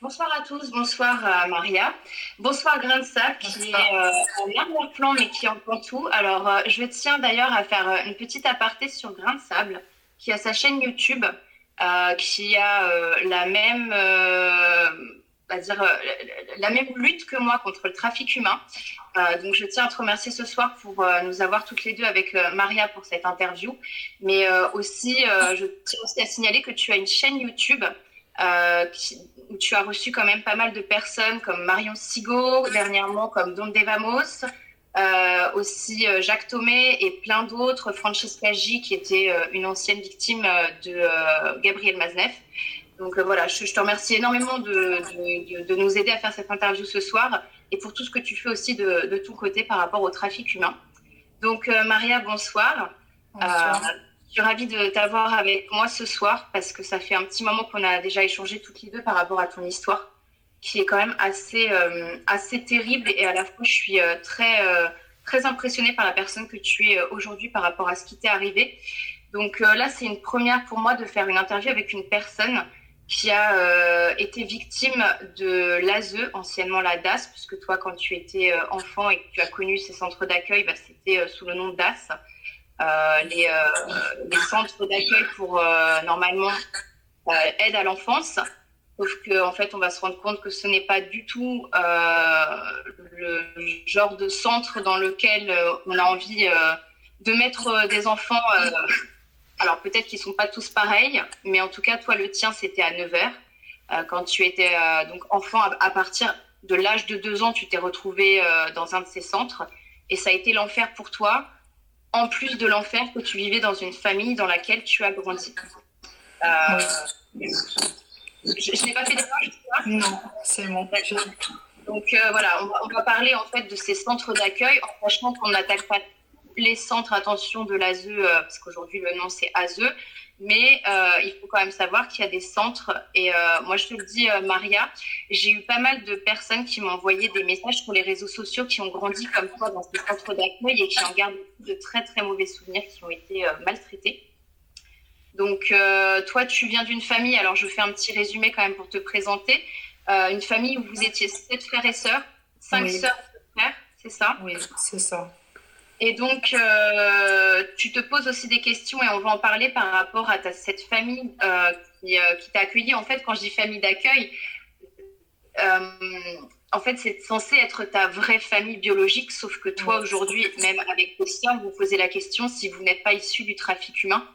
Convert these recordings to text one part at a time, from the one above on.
Bonsoir à tous, bonsoir Maria. Bonsoir Grain de Sable qui est en arrière-plan mais qui entend tout. Alors je tiens d'ailleurs à faire une petite aparté sur Grain de Sable qui a sa chaîne YouTube qui a la même, on va dire, la même lutte que moi contre le trafic humain. Donc je tiens à te remercier ce soir pour nous avoir toutes les deux avec Maria pour cette interview. Mais aussi, je tiens aussi à signaler que tu as une chaîne YouTube où tu as reçu quand même pas mal de personnes comme Marion Sigaud, dernièrement comme Don Devamos, aussi Jacques Thomé et plein d'autres, Francesca J qui était une ancienne victime de Gabriel Mazneff. Donc voilà, je te remercie énormément de nous aider à faire cette interview ce soir et pour tout ce que tu fais aussi de ton côté par rapport au trafic humain. Donc Maria, bonsoir. Bonsoir. Je suis ravie de t'avoir avec moi ce soir parce que ça fait un petit moment qu'on a déjà échangé toutes les deux par rapport à ton histoire qui est quand même assez terrible et à la fois je suis très impressionnée par la personne que tu es aujourd'hui par rapport à ce qui t'est arrivé. Donc là, c'est une première pour moi de faire une interview avec une personne qui a été victime de l'ASE, anciennement la DAS, puisque toi, quand tu étais enfant et que tu as connu ces centres d'accueil, bah, c'était sous le nom de DAS. Les centres d'accueil pour normalement aide à l'enfance. Sauf qu'en fait, on va se rendre compte que ce n'est pas du tout le genre de centre dans lequel on a envie de mettre des enfants. Alors peut-être qu'ils ne sont pas tous pareils, mais en tout cas, toi, le tien, c'était à 9 heures. Quand tu étais donc enfant, à partir de l'âge de 2 ans, tu t'es retrouvé dans un de ces centres. Et ça a été l'enfer pour toi, en plus de l'enfer que tu vivais dans une famille dans laquelle tu as grandi. Oui. Je n'ai pas fait d'erreur jusque-là. Non, c'est bon. Donc voilà, on va parler en fait de ces centres d'accueil, en sachant qu'on n'attaque pas les centres, attention, de l'ASE, parce qu'aujourd'hui le nom c'est ASE, mais il faut quand même savoir qu'il y a des centres, et moi je te le dis Maria, j'ai eu pas mal de personnes qui m'ont envoyé des messages sur les réseaux sociaux qui ont grandi comme toi dans ces centres d'accueil et qui en gardent de très très mauvais souvenirs, qui ont été maltraités. Donc toi tu viens d'une famille, alors je fais un petit résumé quand même pour te présenter, une famille où vous étiez 7 frères et sœurs, 5 Oui. sœurs et 2 frères, c'est ça? Oui, c'est ça. Et donc, tu te poses aussi des questions et on va en parler par rapport à cette famille qui t'a accueilli. En fait, quand je dis famille d'accueil, euh, en fait, c'est censé être ta vraie famille biologique, sauf que toi, aujourd'hui, même avec tes sœurs, vous posez la question si vous n'êtes pas issu du trafic humain.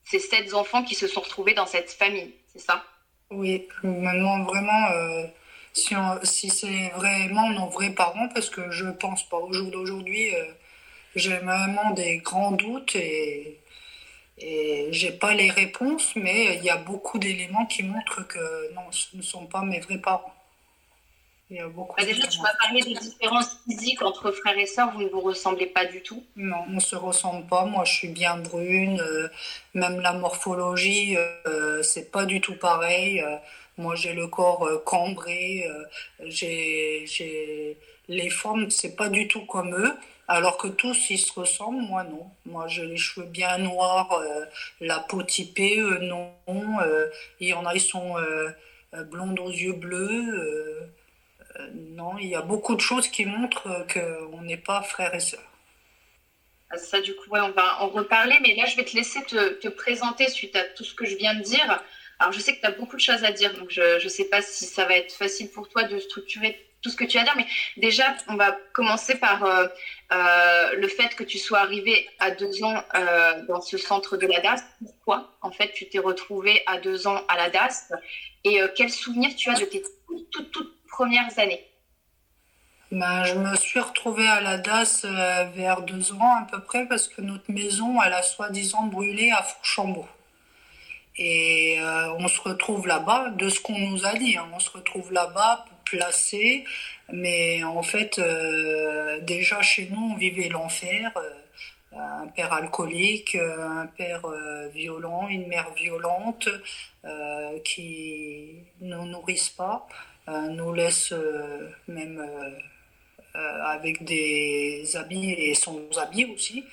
C'est 7 enfants qui se sont retrouvés dans cette famille, c'est ça? Oui, maintenant vraiment, si c'est vraiment nos vrais parents, parce que je pense pas au jour d'aujourd'hui, j'ai vraiment des grands doutes et j'ai pas les réponses, mais il y a beaucoup d'éléments qui montrent que non, ce ne sont pas mes vrais parents. Il y a beaucoup Déjà, tu d'éléments. m'as parlé des différences physiques entre frères et sœurs, vous ne vous ressemblez pas du tout. Non, on se ressemble pas. Moi, je suis bien brune. Même la morphologie, c'est pas du tout pareil. Moi, j'ai le corps cambré. J'ai les formes, c'est pas du tout comme eux. Alors que tous, ils se ressemblent. Moi, non. Moi, j'ai les cheveux bien noirs, la peau typée. Eux, non. Il y en a, ils sont blondes aux yeux bleus. Non, il y a beaucoup de choses qui montrent qu'on n'est pas frères et sœurs. Ça, du coup, ouais, on va en reparler, mais là, je vais te laisser te présenter suite à tout ce que je viens de dire. Alors, je sais que tu as beaucoup de choses à dire, donc je ne sais pas si ça va être facile pour toi de structurer tout ce que tu vas dire, mais déjà, on va commencer par le fait que tu sois arrivé à 2 ans dans ce centre de la DAS. Pourquoi, en fait, tu t'es retrouvé à 2 ans à la DAS et quels souvenirs tu as de tes toutes premières années? Ben, je me suis retrouvée à la DAS vers 2 ans à peu près parce que notre maison, elle a soi-disant brûlé à Fourchambault. Et on se retrouve là-bas, de ce qu'on nous a dit, hein, on se retrouve là-bas placé, mais en fait, déjà chez nous, on vivait l'enfer. Un père alcoolique, un père violent, une mère violente qui ne nous nourrissent pas, nous laissent même avec des habits et sans habits aussi,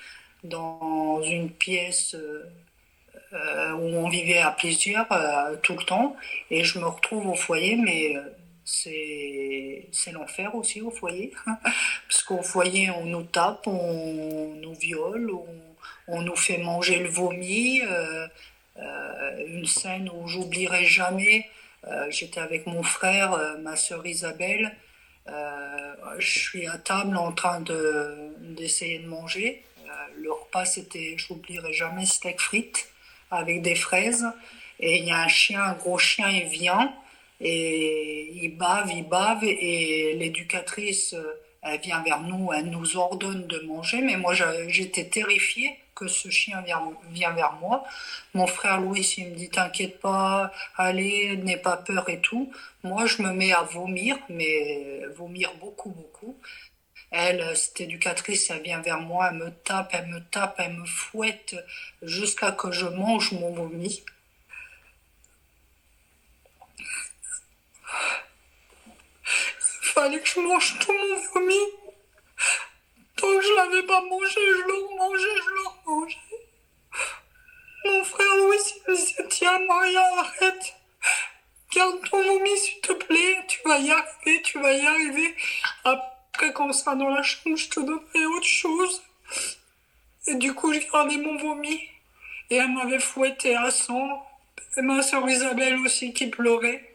dans une pièce où on vivait à plusieurs tout le temps. Et je me retrouve au foyer, mais c'est l'enfer aussi au foyer. Parce qu'au foyer, on nous tape, on nous viole, on nous fait manger le vomi. Une scène où j'oublierai jamais, j'étais avec mon frère, ma sœur Isabelle. Je suis à table en train d'essayer de manger. Le repas, c'était, j'oublierai jamais, steak frites avec des fraises. Et il y a un chien, un gros chien, il vient et il bave. Et l'éducatrice, elle vient vers nous, elle nous ordonne de manger. Mais moi, j'étais terrifiée que ce chien vient vers moi. Mon frère Louis, il me dit, t'inquiète pas, allez, n'aie pas peur et tout. Moi, je me mets à vomir, mais vomir beaucoup, beaucoup. Elle, cette éducatrice, elle vient vers moi, elle me tape, elle me tape, elle me fouette jusqu'à que je mange mon vomi. Il fallait que je mange tout mon vomi. Tant que je l'avais pas mangé, je le remangeais, je le remangeais. Mon frère Louis, il me disait, tiens, Maria, arrête. Garde ton vomi, s'il te plaît. Tu vas y arriver, tu vas y arriver. Après, quand on sera dans la chambre, je te donnerai autre chose. Et du coup, j'ai gardé mon vomi. Et elle m'avait fouetté à sang. Et ma soeur Isabelle aussi qui pleurait.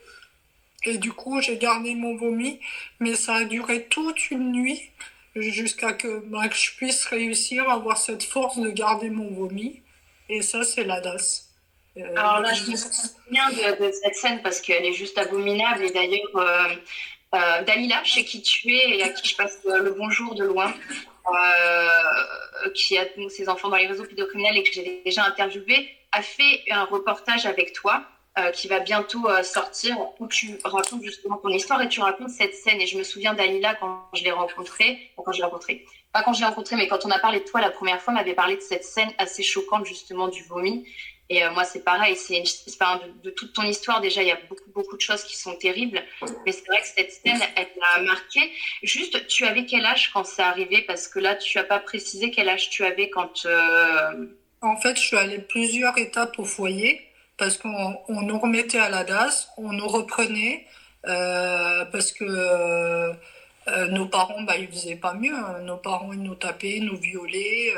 Et du coup, j'ai gardé mon vomi. Mais ça a duré toute une nuit jusqu'à que je puisse réussir à avoir cette force de garder mon vomi. Et ça, c'est la DAS. Alors là, je me souviens de cette scène parce qu'elle est juste abominable. Et d'ailleurs, Dalila, chez qui tu es et à qui je passe le bonjour de loin, qui a donc, ses enfants dans les réseaux pédocriminels et que j'ai déjà interviewé, a fait un reportage avec toi qui va bientôt sortir où tu racontes justement ton histoire et tu racontes cette scène. Et je me souviens d'Alila quand je l'ai rencontrée, enfin, quand je l'ai rencontrée, pas quand je l'ai rencontrée, mais quand on a parlé de toi la première fois, on m'avait parlé de cette scène assez choquante justement du vomi. Et moi, c'est pareil, enfin, de toute ton histoire, déjà, il y a beaucoup, beaucoup de choses qui sont terribles. Mais c'est vrai que cette scène, elle m'a marqué. Juste, tu avais quel âge quand c'est arrivé? Parce que là, tu n'as pas précisé quel âge tu avais quand... En fait, je suis allée plusieurs étapes au foyer parce qu'on nous remettait à la DAS, on nous reprenait parce que nos parents, ils faisaient pas mieux, hein. Nos parents, ils nous tapaient, nous violaient.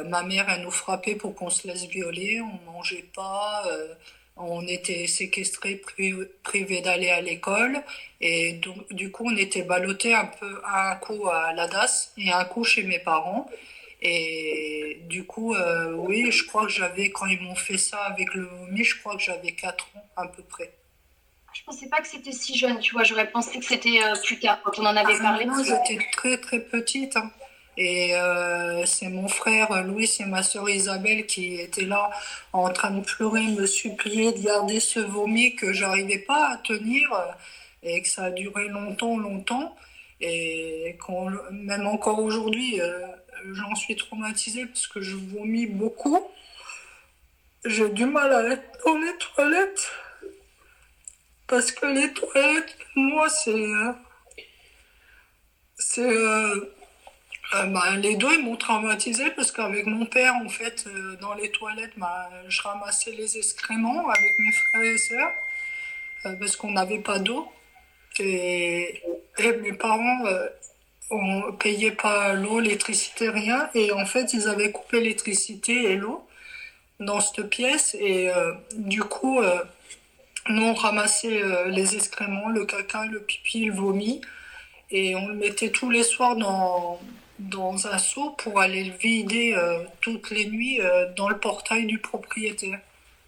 Ma mère, elle nous frappait pour qu'on se laisse violer. On mangeait pas. On était séquestrés, privés d'aller à l'école. Et donc, du coup, on était ballottés un peu à un coup à la DAS et à un coup chez mes parents. Et du coup, oui, je crois que quand ils m'ont fait ça avec le vomi, je crois que j'avais 4 ans à peu près. Je pensais pas que c'était si jeune, tu vois. J'aurais pensé que c'était plus tard, quand on en avait parlé. Non, j'étais très très petite, hein. Et c'est mon frère Louis et ma sœur Isabelle qui étaient là en train de pleurer, me supplier de garder ce vomi que j'arrivais pas à tenir et que ça a duré longtemps, longtemps. Et même encore aujourd'hui, j'en suis traumatisée parce que je vomis beaucoup. J'ai du mal à être dans les toilettes parce que les toilettes, moi, les deux, ils m'ont traumatisée parce qu'avec mon père, en fait, dans les toilettes, je ramassais les excréments avec mes frères et sœurs parce qu'on n'avait pas d'eau. Et mes parents, on payait pas l'eau, l'électricité, rien. Et en fait, ils avaient coupé l'électricité et l'eau dans cette pièce. Et du coup, nous, on ramassait les excréments, le caca, le pipi, le vomi. Et on le mettait tous les soirs dans un seau pour aller le vider toutes les nuits dans le portail du propriétaire.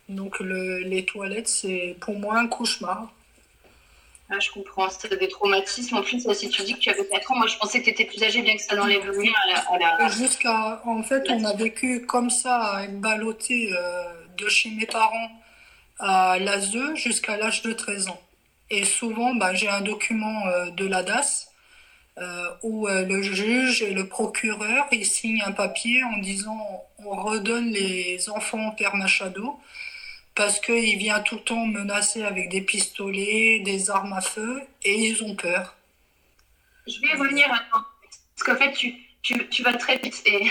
Donc les toilettes, c'est pour moi un cauchemar. Ah, je comprends, c'est des traumatismes. En plus, si tu dis que tu avais 4 ans, moi je pensais que tu étais plus âgée, bien que ça n'enlève rien En fait, on a vécu comme ça, à être ballotté de chez mes parents à l'ASE jusqu'à l'âge de 13 ans. Et souvent, j'ai un document de la DAS où le juge et le procureur ils signent un papier en disant on redonne les enfants au père Machado parce qu'il vient tout le temps menacer avec des pistolets, des armes à feu et ils ont peur. Je vais revenir, attends, parce qu'en fait, tu vas très vite. Et,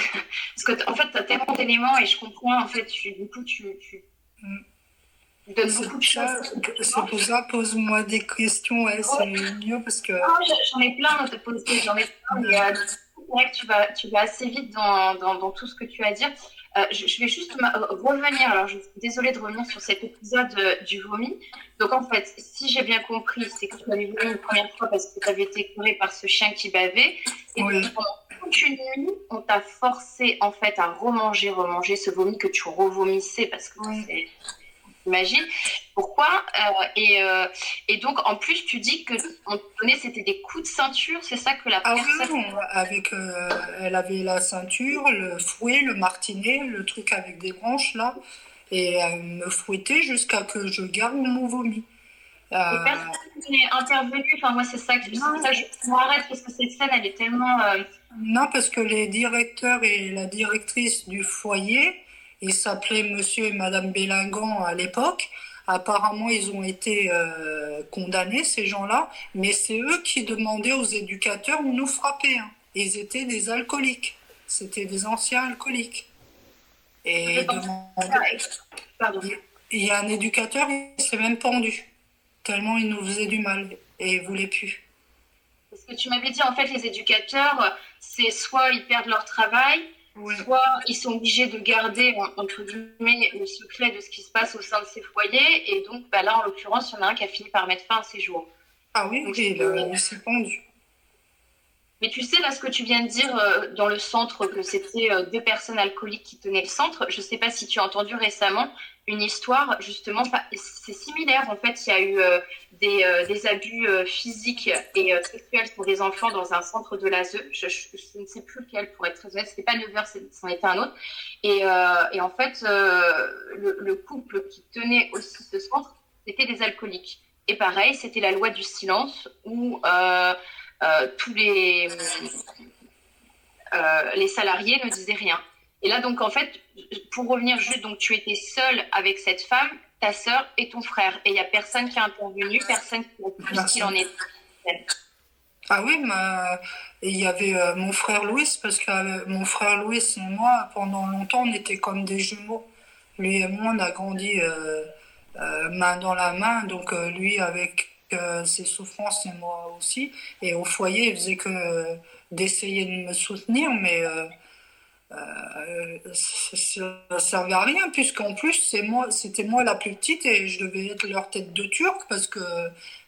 parce que, en fait, tu as tellement d'éléments et je comprends, en fait, du coup, tu Mm. donnes beaucoup de choses. C'est pour ça, pose-moi des questions, ouais, c'est mieux parce que... Ah, j'en ai plein à te poser, j'en ai plein, mais c'est vrai que tu vas assez vite dans tout ce que tu as à dire. Je vais juste revenir, alors je suis désolée de revenir sur cet épisode du vomi. Donc en fait, si j'ai bien compris, c'est que tu avais vomi une première fois parce que tu avais été écœurée par ce chien qui bavait, et Oui, donc pendant toute une nuit, on t'a forcé en fait à remanger ce vomi que tu revomissais parce que oui. c'est imagine. Pourquoi et donc, en plus, tu dis que on te donnait, c'était des coups de ceinture, c'est ça que la Ah oui, personne. avec, elle avait la ceinture, le fouet, le martinet, le truc avec des branches là, et elle me fouettait jusqu'à que je garde mon vomi. Et Euh, personne n'est intervenu. Enfin, moi, c'est pour ça non, que je m'arrête parce que cette scène, elle est tellement. non, parce que les directeurs et la directrice du foyer, ils s'appelaient Monsieur et Madame Bélingan à l'époque. Apparemment, ils ont été condamnés, ces gens-là, mais c'est eux qui demandaient aux éducateurs de nous frapper, hein. Ils étaient des alcooliques. C'était des anciens alcooliques. Je Et pense. demandaient... Pardon. Il y a un éducateur, il s'est même pendu, tellement il nous faisait du mal et il voulait plus. Parce que tu m'avais dit, en fait, les éducateurs, c'est soit ils perdent leur travail, Oui. soit ils sont obligés de garder, entre guillemets, le secret de ce qui se passe au sein de ces foyers. Et donc, bah, là, en l'occurrence, il y en a un qui a fini par mettre fin à ses jours. Ah oui, Donc, il s'est pendu. mais tu sais, là, ce que tu viens de dire dans le centre, que c'était deux personnes alcooliques qui tenaient le centre, je ne sais pas si tu as entendu récemment une histoire, justement, c'est similaire. En fait, il y a eu des abus physiques et sexuels pour des enfants dans un centre de l'ASE. Je ne sais plus lequel, pour être très honnête. Ce n'était pas Nevers, c'en était un autre. Et en fait, le couple qui tenait aussi ce centre, c'était des alcooliques. Et pareil, c'était la loi du silence où tous les salariés ne disaient rien. Et là, donc, en fait, pour revenir juste, donc, tu étais seule avec cette femme, ta sœur et ton frère. Et il n'y a personne qui a intervenu, personne qui a pu ce qu'il en Personne. est. Ah oui, il y avait mon frère Louis, parce que mon frère Louis et moi, pendant longtemps, on était comme des jumeaux. Lui et moi, on a grandi main dans la main, donc lui avec ses souffrances et moi aussi. Et au foyer, il faisait que d'essayer de me soutenir, mais ça servait à rien, puisqu'en plus, c'était moi la plus petite et je devais être leur tête de turc parce que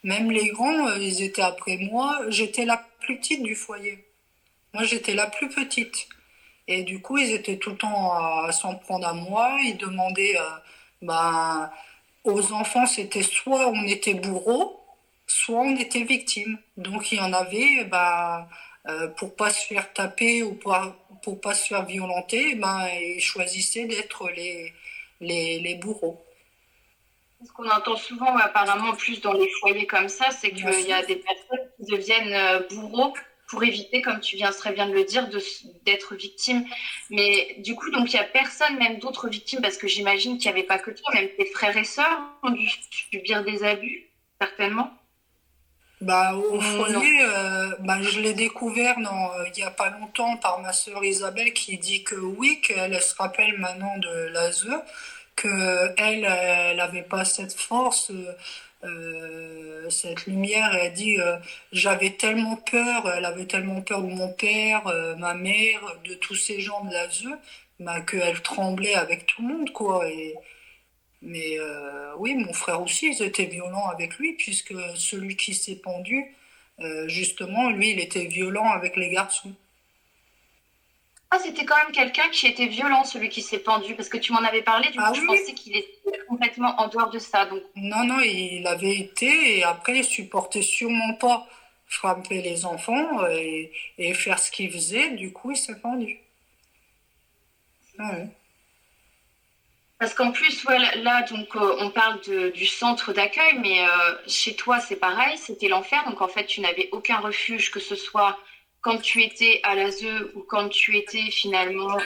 même les grands, ils étaient après moi. J'étais la plus petite du foyer. Moi, j'étais la plus petite. Et du coup, ils étaient tout le temps à s'en prendre à moi. Ils demandaient, ben, aux enfants, c'était soit on était bourreau, soit on était victime. Donc il y en avait, pour pas se faire taper ou pour pas se faire violenter, ils choisissaient d'être les bourreaux. Ce qu'on entend souvent, apparemment, plus dans les foyers comme ça, c'est Bien qu'il y sûr. a des personnes qui deviennent bourreaux pour éviter, comme tu viens très bien de le dire, d'être victime. Mais du coup, donc, il n'y a personne, même d'autres victimes, parce que j'imagine qu'il n'y avait pas que toi, même tes frères et sœurs ont dû subir des abus, certainement. Au Non. foyer, je l'ai découvert il y a pas longtemps par ma sœur Isabelle qui dit que oui, qu'elle se rappelle maintenant de l'ASE, que elle avait pas cette force, cette lumière. Elle dit j'avais tellement peur, elle avait tellement peur de mon père, ma mère, de tous ces gens de l'ASE, qu'elle tremblait avec tout le monde, quoi. Mais oui, mon frère aussi, ils étaient violents avec lui, puisque celui qui s'est pendu, justement, lui, il était violent avec les garçons. Ah, c'était quand même quelqu'un qui était violent, celui qui s'est pendu, parce que tu m'en avais parlé, du Ah coup, je oui, pensais qu'il était complètement en dehors de ça. Donc, non, non, il avait été, et après, il supportait sûrement pas frapper les enfants et faire ce qu'il faisait, du coup, il s'est pendu. Ah ouais. parce qu'en plus, ouais, là, donc, on parle du centre d'accueil, mais chez toi, c'est pareil, c'était l'enfer. Donc, en fait, tu n'avais aucun refuge, que ce soit quand tu étais à l'ASE ou quand tu étais finalement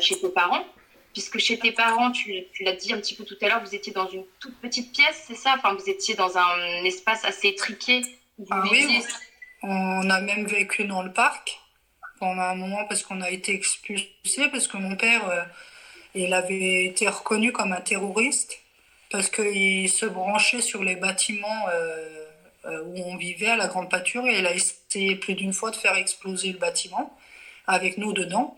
chez tes parents. Puisque chez tes parents, tu l'as dit un petit peu tout à l'heure, vous étiez dans une toute petite pièce, c'est ça? Enfin, vous étiez dans un espace assez étriqué où vous Ah oui, viviez. on a même vécu dans le parc pendant un moment parce qu'on a été expulsés, parce que mon père, il avait été reconnu comme un terroriste, parce qu'il se branchait sur les bâtiments où on vivait à la Grande Pâture, et il a essayé plus d'une fois de faire exploser le bâtiment avec nous dedans.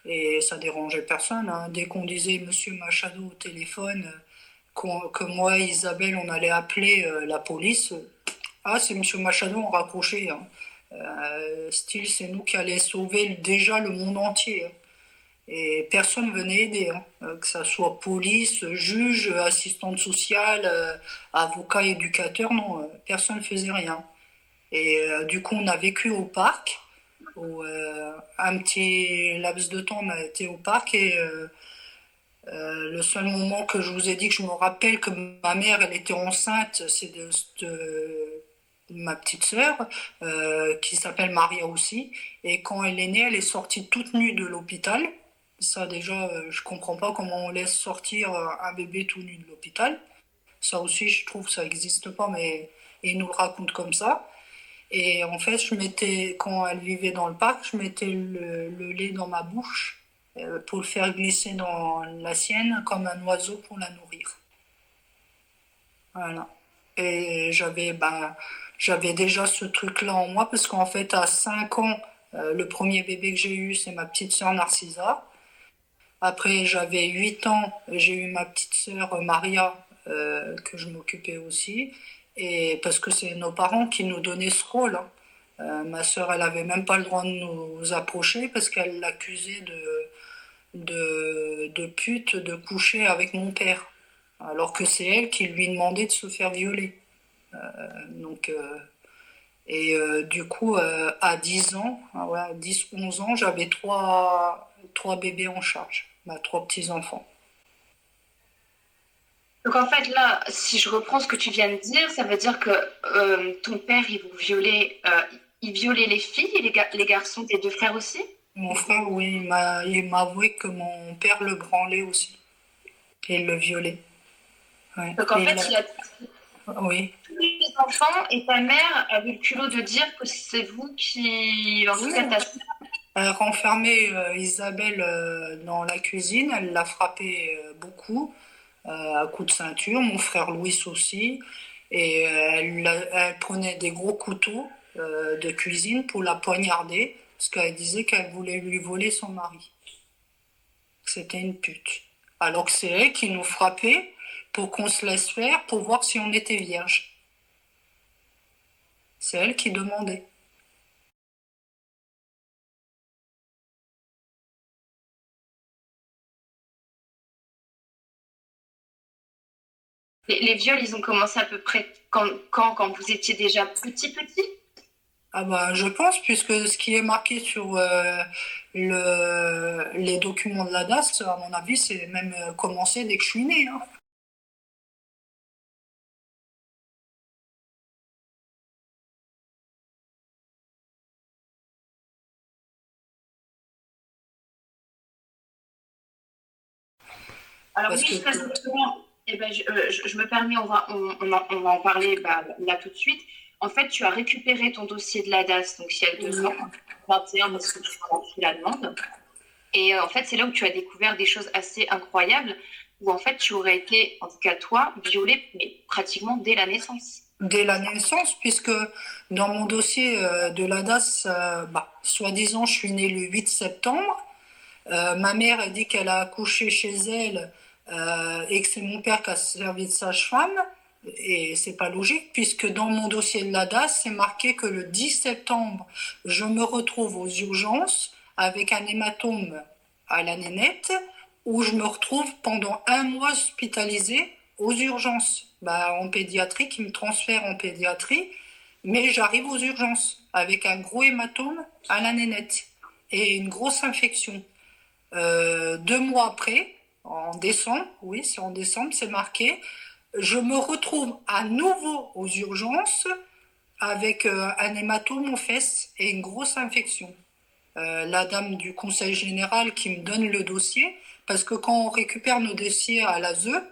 Et ça dérangeait personne, hein. Dès qu'on disait Monsieur Machado au téléphone, que moi et Isabelle, on allait appeler la police, ah, c'est Monsieur Machado, on raccrochait, hein. Style, c'est nous qui allions sauver déjà le monde entier, hein. Et personne ne venait aider, hein. Que ça soit police, juge, assistante sociale, avocat, éducateur, non, personne ne faisait rien. Et du coup, on a vécu au parc. Où, un petit laps de temps, on a été au parc, et le seul moment que je vous ai dit que je me rappelle que ma mère, elle était enceinte, c'est de ma petite sœur, qui s'appelle Maria aussi. Et quand elle est née, elle est sortie toute nue de l'hôpital. Ça, déjà, je comprends pas comment on laisse sortir un bébé tout nu de l'hôpital. Ça aussi, je trouve, ça n'existe pas, mais ils nous le racontent comme ça. Et en fait, quand elle vivait dans le parc, je mettais le lait dans ma bouche pour le faire glisser dans la sienne comme un oiseau pour la nourrir. Voilà. Et j'avais déjà ce truc-là en moi parce qu'en fait, à 5 ans, le premier bébé que j'ai eu, c'est ma petite sœur Narcisa. Après, j'avais 8 ans, j'ai eu ma petite sœur Maria, que je m'occupais aussi. Et parce que c'est nos parents qui nous donnaient ce rôle, hein. Ma sœur, elle avait même pas le droit de nous approcher parce qu'elle l'accusait de pute, de coucher avec mon père. Alors que c'est elle qui lui demandait de se faire violer. Donc, du coup, à 10 ans, ah ouais, 10-11 ans, j'avais trois bébés en charge, trois petits-enfants. Donc en fait, là, si je reprends ce que tu viens de dire, ça veut dire que ton père, il violait les filles et les garçons, tes deux frères aussi? Mon frère, oui, il m'a avoué que mon père le branlait aussi. Et il le violait. Ouais. Donc en fait, il a Oui. tous les enfants et ta mère avait le culot de dire que c'est vous qui, en tout Oui. cas, Elle renfermait Isabelle dans la cuisine, elle l'a frappée beaucoup, à coups de ceinture, mon frère Louis aussi, et elle prenait des gros couteaux de cuisine pour la poignarder, parce qu'elle disait qu'elle voulait lui voler son mari. C'était une pute. Alors que c'est elle qui nous frappait pour qu'on se laisse faire, pour voir si on était vierge. C'est elle qui demandait. les viols, ils ont commencé à peu près quand vous étiez déjà petit? Ah bah, je pense, puisque ce qui est marqué sur les documents de la DAS, à mon avis, c'est même commencé dès que je suis née, hein. Alors Parce oui, que très honnêtement, eh ben, je me permets, on va en parler là tout de suite. En fait, tu as récupéré ton dossier de la DAS, donc il y a 2 ans, 21, parce que tu as reçu la demande. Et en fait, c'est là où tu as découvert des choses assez incroyables, où en fait, tu aurais été, en tout cas toi, violée, mais pratiquement dès la naissance. dès la naissance, puisque dans mon dossier de la DAS, soi-disant, je suis née le 8 septembre. Ma mère a dit qu'elle a accouché chez elle et que c'est mon père qui a servi de sage-femme. Et c'est pas logique, puisque dans mon dossier de la DAS, c'est marqué que le 10 septembre, je me retrouve aux urgences avec un hématome à la nénette, où je me retrouve pendant un mois hospitalisée aux urgences. En pédiatrie, qui me transfère en pédiatrie, mais j'arrive aux urgences avec un gros hématome à la nénette et une grosse infection. 2 mois après, en décembre, oui, c'est en décembre, c'est marqué, je me retrouve à nouveau aux urgences avec un hématome aux fesses et une grosse infection. La dame du conseil général qui me donne le dossier, parce que quand on récupère nos dossiers à l'ASE,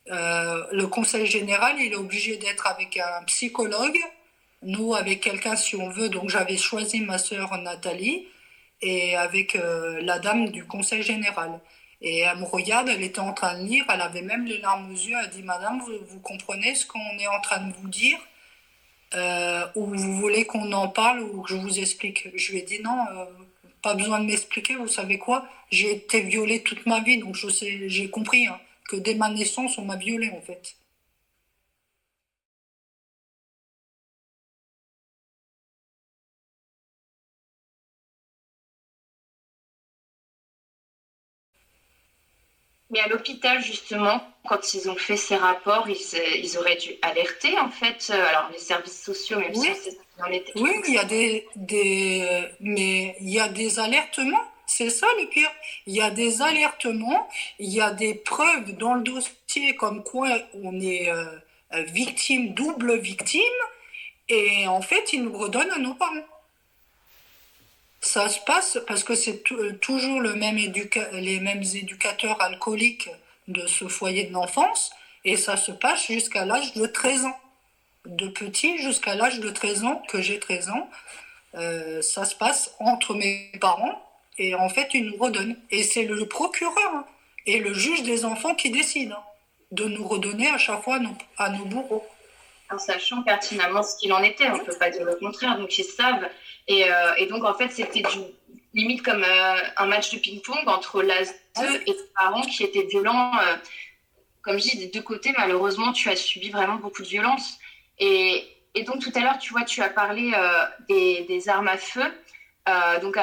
le conseil général, il est obligé d'être avec un psychologue, nous avec quelqu'un si on veut. Donc j'avais choisi ma sœur Nathalie, et avec la dame du conseil général. Et elle me regarde, elle était en train de lire, elle avait même les larmes aux yeux, elle dit, Madame, vous comprenez ce qu'on est en train de vous dire ou vous voulez qu'on en parle ou que je vous explique? Je lui ai dit non, pas besoin de m'expliquer, vous savez quoi? J'ai été violée toute ma vie, donc je sais, j'ai compris hein, que dès ma naissance, on m'a violée en fait. Mais à l'hôpital, justement, quand ils ont fait ces rapports, ils auraient dû alerter, en fait, alors les services sociaux, même si Oui, on sait qu'ils en étaient. oui, il y a mais il y a des alertements. C'est ça le pire. Il y a des alertements, il y a des preuves dans le dossier comme quoi on est victime, double victime, et en fait, ils nous redonnent à nos parents. Ça se passe parce que c'est toujours les mêmes éducateurs alcooliques de ce foyer de l'enfance et ça se passe jusqu'à l'âge de 13 ans. De petit jusqu'à l'âge de 13 ans, que j'ai 13 ans, ça se passe entre mes parents et en fait ils nous redonnent. Et c'est le procureur hein, et le juge des enfants qui décident hein, de nous redonner à chaque fois à nos bourreaux. En sachant pertinemment ce qu'il en était, on ne peut pas dire le contraire, donc ils savent. Et donc, en fait, c'était limite comme un match de ping-pong entre l'ASE et les parents qui étaient violents. Comme je dis, des deux côtés, malheureusement, tu as subi vraiment beaucoup de violence. Et donc, tout à l'heure, tu vois, tu as parlé des armes à feu. Donc,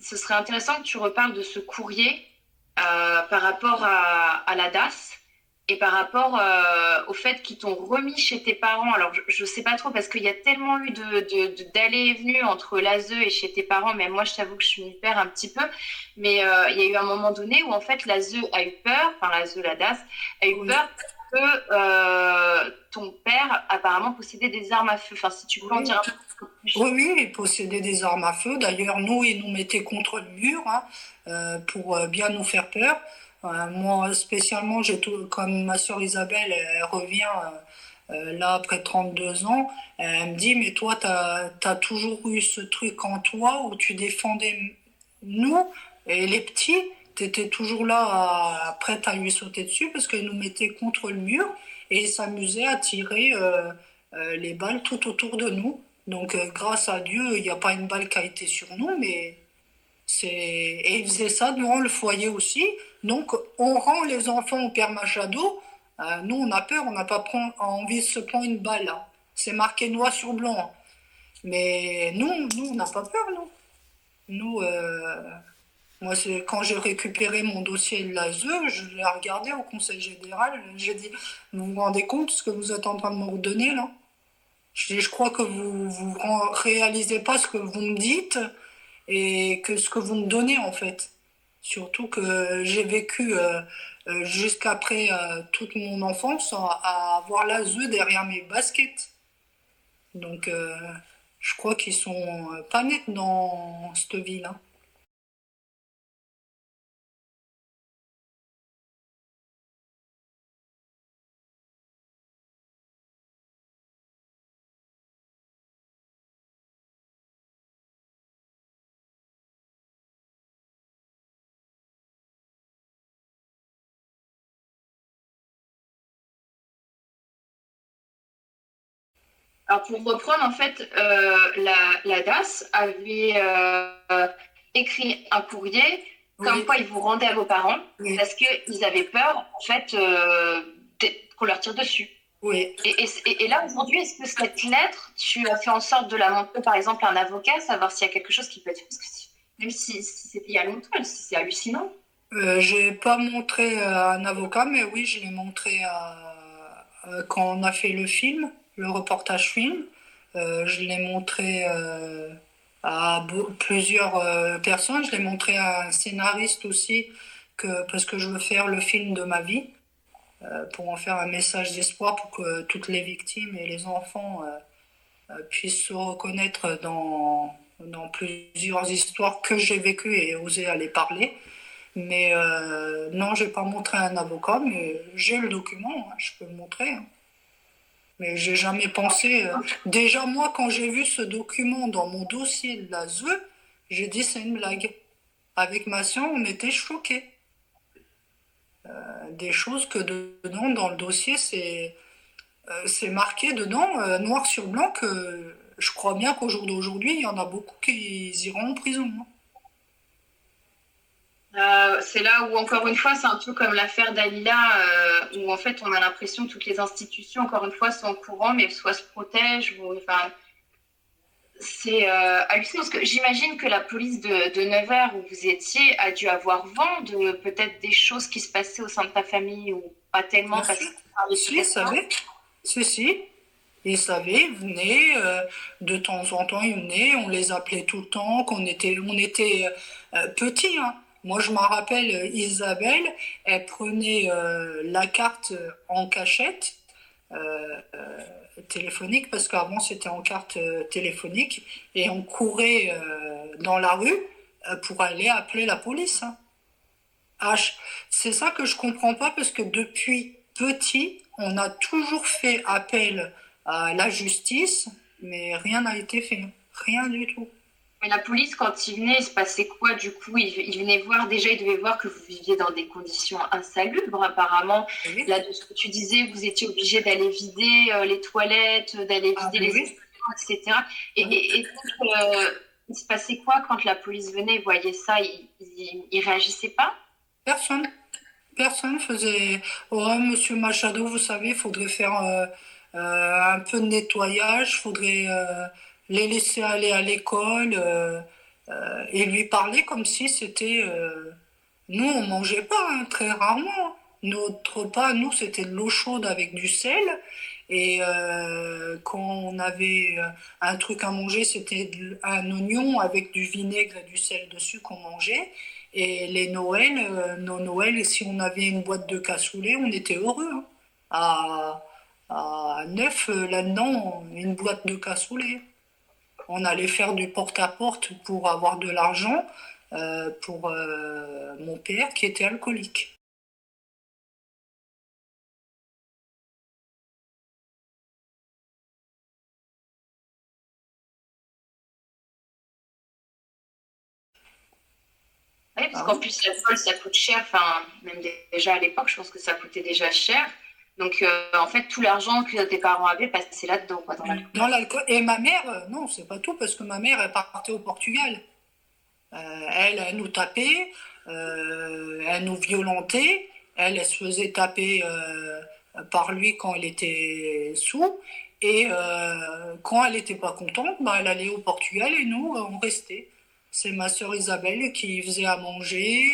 ce serait intéressant que tu reparles de ce courrier par rapport à la DAS et par rapport au fait qu'ils t'ont remis chez tes parents. Alors, je ne sais pas trop parce qu'il y a tellement eu d'allées et venues entre l'ASE et chez tes parents, mais moi, je t'avoue que je m'y perds un petit peu. Mais il y a eu un moment donné où, en fait, l'ASE a eu peur, enfin, l'ASE, la DAS, a eu Oui, peur que ton père apparemment possédait des armes à feu. Enfin, si tu voulais en oui. dire un peu plus. Oui, oui, ils possédaient des armes à feu. D'ailleurs, nous, ils nous mettaient contre le mur hein, pour bien nous faire peur. Moi, spécialement, comme ma sœur Isabelle, elle revient là après 32 ans, elle me dit, mais toi, t'as toujours eu ce truc en toi où tu défendais nous et les petits. T'étais toujours là, prête à lui sauter dessus parce qu'ils nous mettaient contre le mur et ils s'amusaient à tirer les balles tout autour de nous. Donc, grâce à Dieu, il n'y a pas une balle qui a été sur nous, mais et ils faisaient ça devant le foyer aussi. Donc, on rend les enfants au Père Machado. Nous, on a peur, on n'a pas envie de se prendre une balle. Hein. C'est marqué noir sur blanc. Hein. Mais nous, on n'a pas peur, nous. Nous, moi, c'est quand j'ai récupéré mon dossier de l'ASE, je l'ai regardé au Conseil général. J'ai dit, vous vous rendez compte de ce que vous êtes en train de me redonner là? Je crois que vous réalisez pas ce que vous me dites et que ce que vous me donnez en fait. Surtout que j'ai vécu jusqu'après toute mon enfance à avoir l'ASE derrière mes baskets. Donc je crois qu'ils sont pas nets dans cette vie-là. Alors, pour reprendre, en fait, la DAS avait écrit un courrier comme Oui, quoi ils vous rendaient à vos parents oui, parce qu'ils avaient peur, en fait, qu'on leur tire dessus. oui. Et là, aujourd'hui, est-ce que cette lettre, tu as fait en sorte de la montrer, par exemple, à un avocat, savoir s'il y a quelque chose qui peut être fait? Parce que même si c'était il y a longtemps, c'est hallucinant. J'ai pas montré à un avocat, mais oui, je l'ai montré quand on a fait le film, le reportage film. Je l'ai montré à plusieurs personnes. Je l'ai montré à un scénariste aussi, parce que je veux faire le film de ma vie, pour en faire un message d'espoir pour que toutes les victimes et les enfants puissent se reconnaître dans plusieurs histoires que j'ai vécues et oser aller parler. Mais non, j'ai pas montré à un avocat, mais j'ai le document, hein, je peux le montrer. Hein. Mais j'ai jamais pensé. Déjà moi, quand j'ai vu ce document dans mon dossier de l'ASE, J'ai dit c'est une blague. Avec ma sœur, on était choqués. Des choses que dedans, dans le dossier, c'est marqué dedans, noir sur blanc, que je crois bien qu'au jour d'aujourd'hui, il y en a beaucoup qui iront en prison, hein. C'est là où, encore une fois, c'est un peu comme l'affaire Dalila, où en fait, on a l'impression que toutes les institutions, encore une fois, sont au courant, mais soit se protègent, ou, enfin, c'est hallucinant, parce que j'imagine que la police de Nevers, où vous étiez, a dû avoir vent de peut-être des choses qui se passaient au sein de ta famille, ou pas tellement, Bien parce sûr. que tu parlais Si, ils très fort. savaient. Si, si. Ils savaient, ils venaient, de temps en temps, ils venaient, on les appelait tout le temps, on était petits, hein. Moi, je m'en rappelle, Isabelle, elle prenait la carte en cachette téléphonique, parce qu'avant c'était en carte téléphonique, et on courait dans la rue pour aller appeler la police, hein. C'est ça que je comprends pas, parce que depuis petit, on a toujours fait appel à la justice, mais rien n'a été fait. Rien du tout. Mais la police, quand ils venaient, il se passait quoi du coup? Ils venaient voir, déjà, ils devaient voir que vous viviez dans des conditions insalubres, apparemment. Oui. Là, de ce que tu disais, vous étiez obligé d'aller vider les toilettes, d'aller Ah vider mais les oui. escaliers, etc. Et, Oui. et, et donc, il se passait quoi quand la police venait, voyait ça? Ils réagissaient pas? Personne. Personne faisait. Oh, monsieur Machado, vous savez, il faudrait faire un peu de nettoyage, il faudrait les laisser aller à l'école et lui parler comme si c'était. Nous, on mangeait pas, hein, très rarement. Notre repas, nous, c'était de l'eau chaude avec du sel. Et quand on avait un truc à manger, c'était un oignon avec du vinaigre et du sel dessus qu'on mangeait. Et les Noëls, nos Noëls, si on avait une boîte de cassoulet, on était heureux, hein. À, à 9, là-dedans, une boîte de cassoulet. On allait faire du porte-à-porte pour avoir de l'argent pour mon père qui était alcoolique. Oui, parce Ah qu'en oui. plus, l'alcool, ça coûte cher. Enfin, même déjà à l'époque, je pense que ça coûtait déjà cher. Donc, en fait, tout l'argent que tes parents avaient passé là-dedans, quoi, dans l'alcool. Dans l'alcool. Et ma mère, non, c'est pas tout, parce que ma mère, elle partait au Portugal. Elle nous tapait, elle nous violentait, elle se faisait taper par lui quand elle était sous, et quand elle n'était pas contente, bah, elle allait au Portugal et nous, on restait. C'est ma sœur Isabelle qui faisait à manger,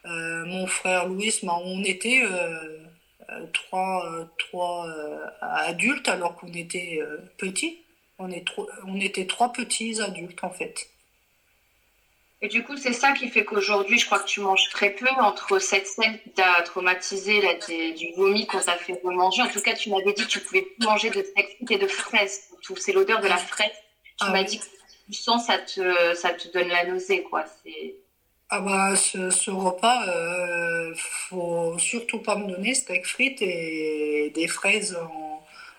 mon frère Louis, bah, on était trois adultes alors qu'on était petits. On était trois petits adultes en fait. Et du coup, c'est ça qui fait qu'aujourd'hui, je crois que tu manges très peu entre cette scène qui t'a traumatisé, là, du vomi qu'on t'a fait remanger. En tout cas, tu m'avais dit que tu pouvais plus manger de steak frites et de fraises. Surtout, c'est l'odeur de la fraise. Tu Ah m'as oui. dit que tu sens, ça te donne la nausée, quoi. Ah bah ce repas, faut surtout pas me donner steak frites et des fraises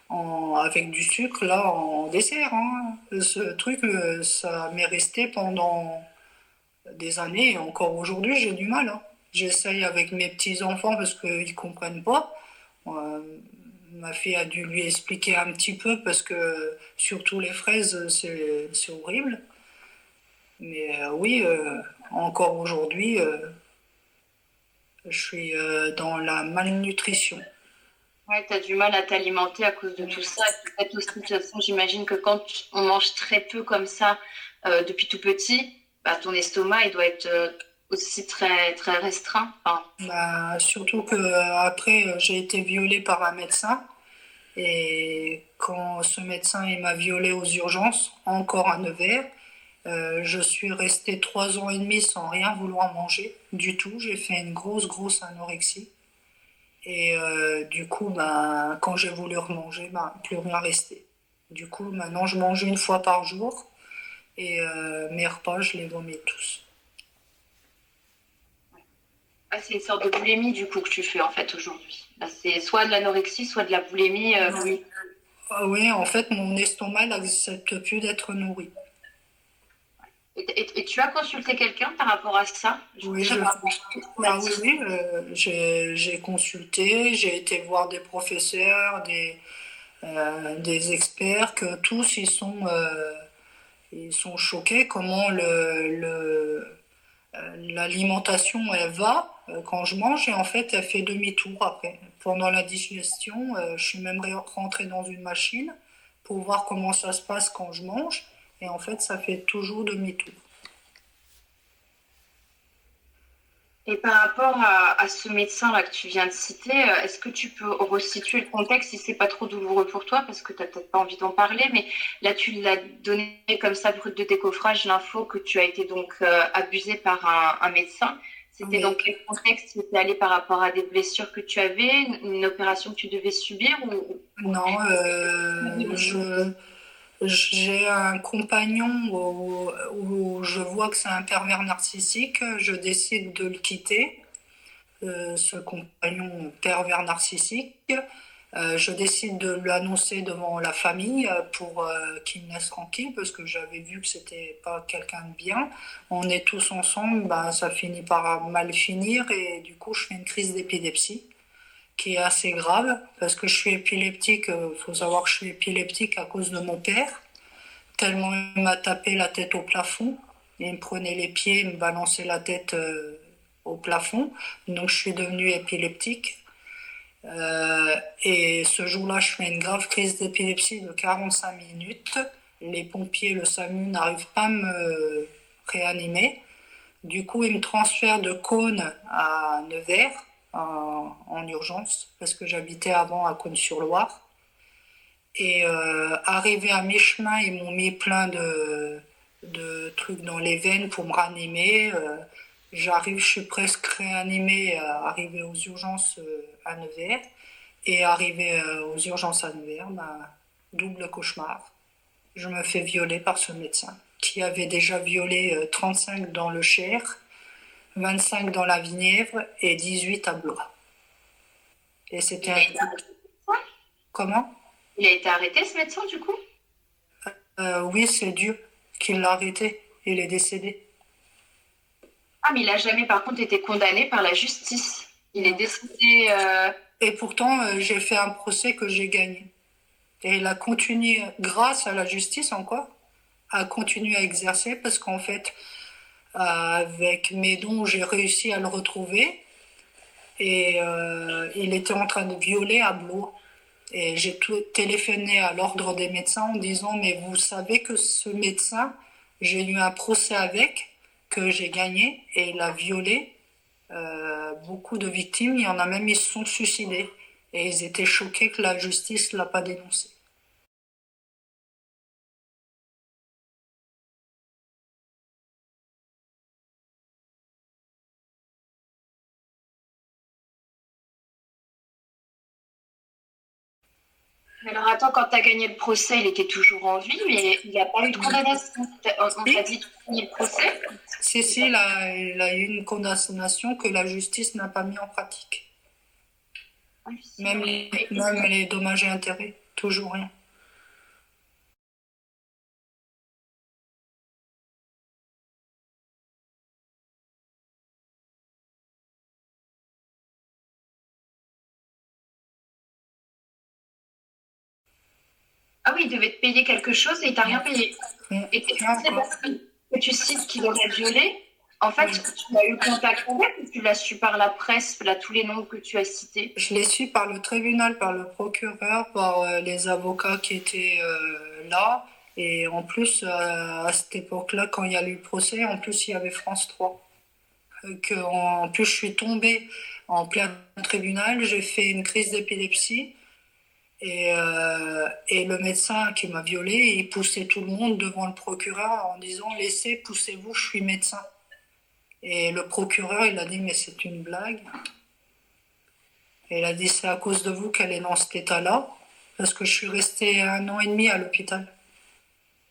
avec du sucre là en dessert, hein. Ce truc, ça m'est resté pendant des années et encore aujourd'hui j'ai du mal, hein. J'essaye avec mes petits enfants parce qu'ils comprennent pas. Euh, Ma fille a dû lui expliquer un petit peu parce que surtout les fraises c'est horrible. Mais oui, encore aujourd'hui. Je suis dans la malnutrition. Ouais, tu as du mal à t'alimenter à cause de tout ça. Et peut-être aussi, de toute façon, j'imagine que quand on mange très peu comme ça depuis tout petit, bah, ton estomac, il doit être aussi très, très restreint. Enfin, Bah, surtout que après j'ai été violée par un médecin et quand ce médecin il m'a violée aux urgences, encore à Nevers, je suis restée 3 ans et demi sans rien vouloir manger du tout. J'ai fait une grosse anorexie et du coup bah, quand j'ai voulu remanger, bah, plus rien restait. Du coup maintenant je mange une fois par jour et mes repas je les vomis tous. ah, c'est une sorte de boulimie du coup que tu fais en fait aujourd'hui. Bah, c'est soit de l'anorexie, soit de la boulimie. Ah oui, en fait, mon estomac n'accepte plus d'être nourri. Et tu as consulté quelqu'un par rapport à ça? Oui, Déjà par rapport à ce qu'on m'a ah oui, dit. oui, j'ai consulté, j'ai été voir des professeurs, des experts, que tous ils sont choqués comment l'alimentation elle va quand je mange et en fait elle fait demi-tour après. Pendant la digestion, je suis même rentrée dans une machine pour voir comment ça se passe quand je mange et en fait ça fait toujours demi-tour. Et par rapport à ce médecin-là que tu viens de citer, est-ce que tu peux resituer le contexte si c'est pas trop douloureux pour toi, parce que tu n'as peut-être pas envie d'en parler, mais là tu l'as donné comme ça brut de décoffrage l'info que tu as été donc abusé par un médecin. C'était dans Oui. quel contexte? C'était allé par rapport à des blessures que tu avais, une opération que tu devais subir Non, j'ai un compagnon où je vois que c'est un pervers narcissique, je décide de le quitter, ce compagnon pervers narcissique. Je décide de l'annoncer devant la famille pour qu'il me laisse tranquille parce que j'avais vu que c'était pas quelqu'un de bien. On est tous ensemble, bah, ça finit par mal finir et du coup je fais une crise d'épilepsie qui est assez grave parce que je suis épileptique. Faut savoir que je suis épileptique à cause de mon père. Tellement il m'a tapé la tête au plafond. Il me prenait les pieds, il me balançait la tête au plafond. Donc je suis devenue épileptique. Et ce jour-là, je fais une grave crise d'épilepsie de 45 minutes. Les pompiers, le SAMU n'arrivent pas à me réanimer. Du coup, ils me transfèrent de Cône à Nevers en urgence parce que j'habitais avant à Cône-sur-Loire. Et arrivé à mi-chemin, ils m'ont mis plein de trucs dans les veines pour me ranimer. J'arrive, je suis presque réanimée, arrivé aux urgences à Nevers. Et arrivé aux urgences à Nevers, bah, double cauchemar. Je me fais violer par ce médecin qui avait déjà violé 35 dans le Cher, 25 dans la Vignèvre et 18 à Blois. Et c'était il un... a été arrêté. Comment? Il a été arrêté ce médecin du coup? Oui, c'est Dieu qui l'a arrêté. Il est décédé. Ah, mais il a jamais par contre été condamné par la justice. Il est Non. décédé. Et pourtant, j'ai fait un procès que j'ai gagné. Et il a continué, grâce à la justice encore, à continuer à exercer parce qu'en fait, avec mes dons, j'ai réussi à le retrouver. Et il était en train de violer à Blois. Et j'ai téléphoné à l'ordre des médecins en disant, mais vous savez que ce médecin, j'ai eu un procès avec, que j'ai gagné, et il a violé beaucoup de victimes. Il y en a même, ils se sont suicidés. Et ils étaient choqués que la justice ne l'a pas dénoncé. Mais alors attends, quand tu as gagné le procès, il était toujours en vie, mais il n'y a pas eu de condamnation. On t'a dit de gagner le procès. Si, il a eu une condamnation que la justice n'a pas mis en pratique. Oui, c'est vrai. Même les dommages et intérêts, toujours rien. Ah oui, il devait te payer quelque chose et il t'a rien payé. Rien, Et rien c'est encore. parce que tu cites qu'il aurait violé. En fait, Oui. tu as eu contact avec ou tu l'as su par la presse, là, tous les noms que tu as cités? Je l'ai su par le tribunal, par le procureur, par les avocats qui étaient là. Et en plus, à cette époque-là, quand il y a eu le procès, en plus, il y avait France 3. En plus, je suis tombée en plein tribunal, j'ai fait une crise d'épilepsie. Et le médecin qui m'a violée, il poussait tout le monde devant le procureur en disant laissez, poussez-vous, je suis médecin. Et le procureur, il a dit mais c'est une blague. Et il a dit c'est à cause de vous qu'elle est dans cet état-là, parce que je suis restée 1 an et demi à l'hôpital.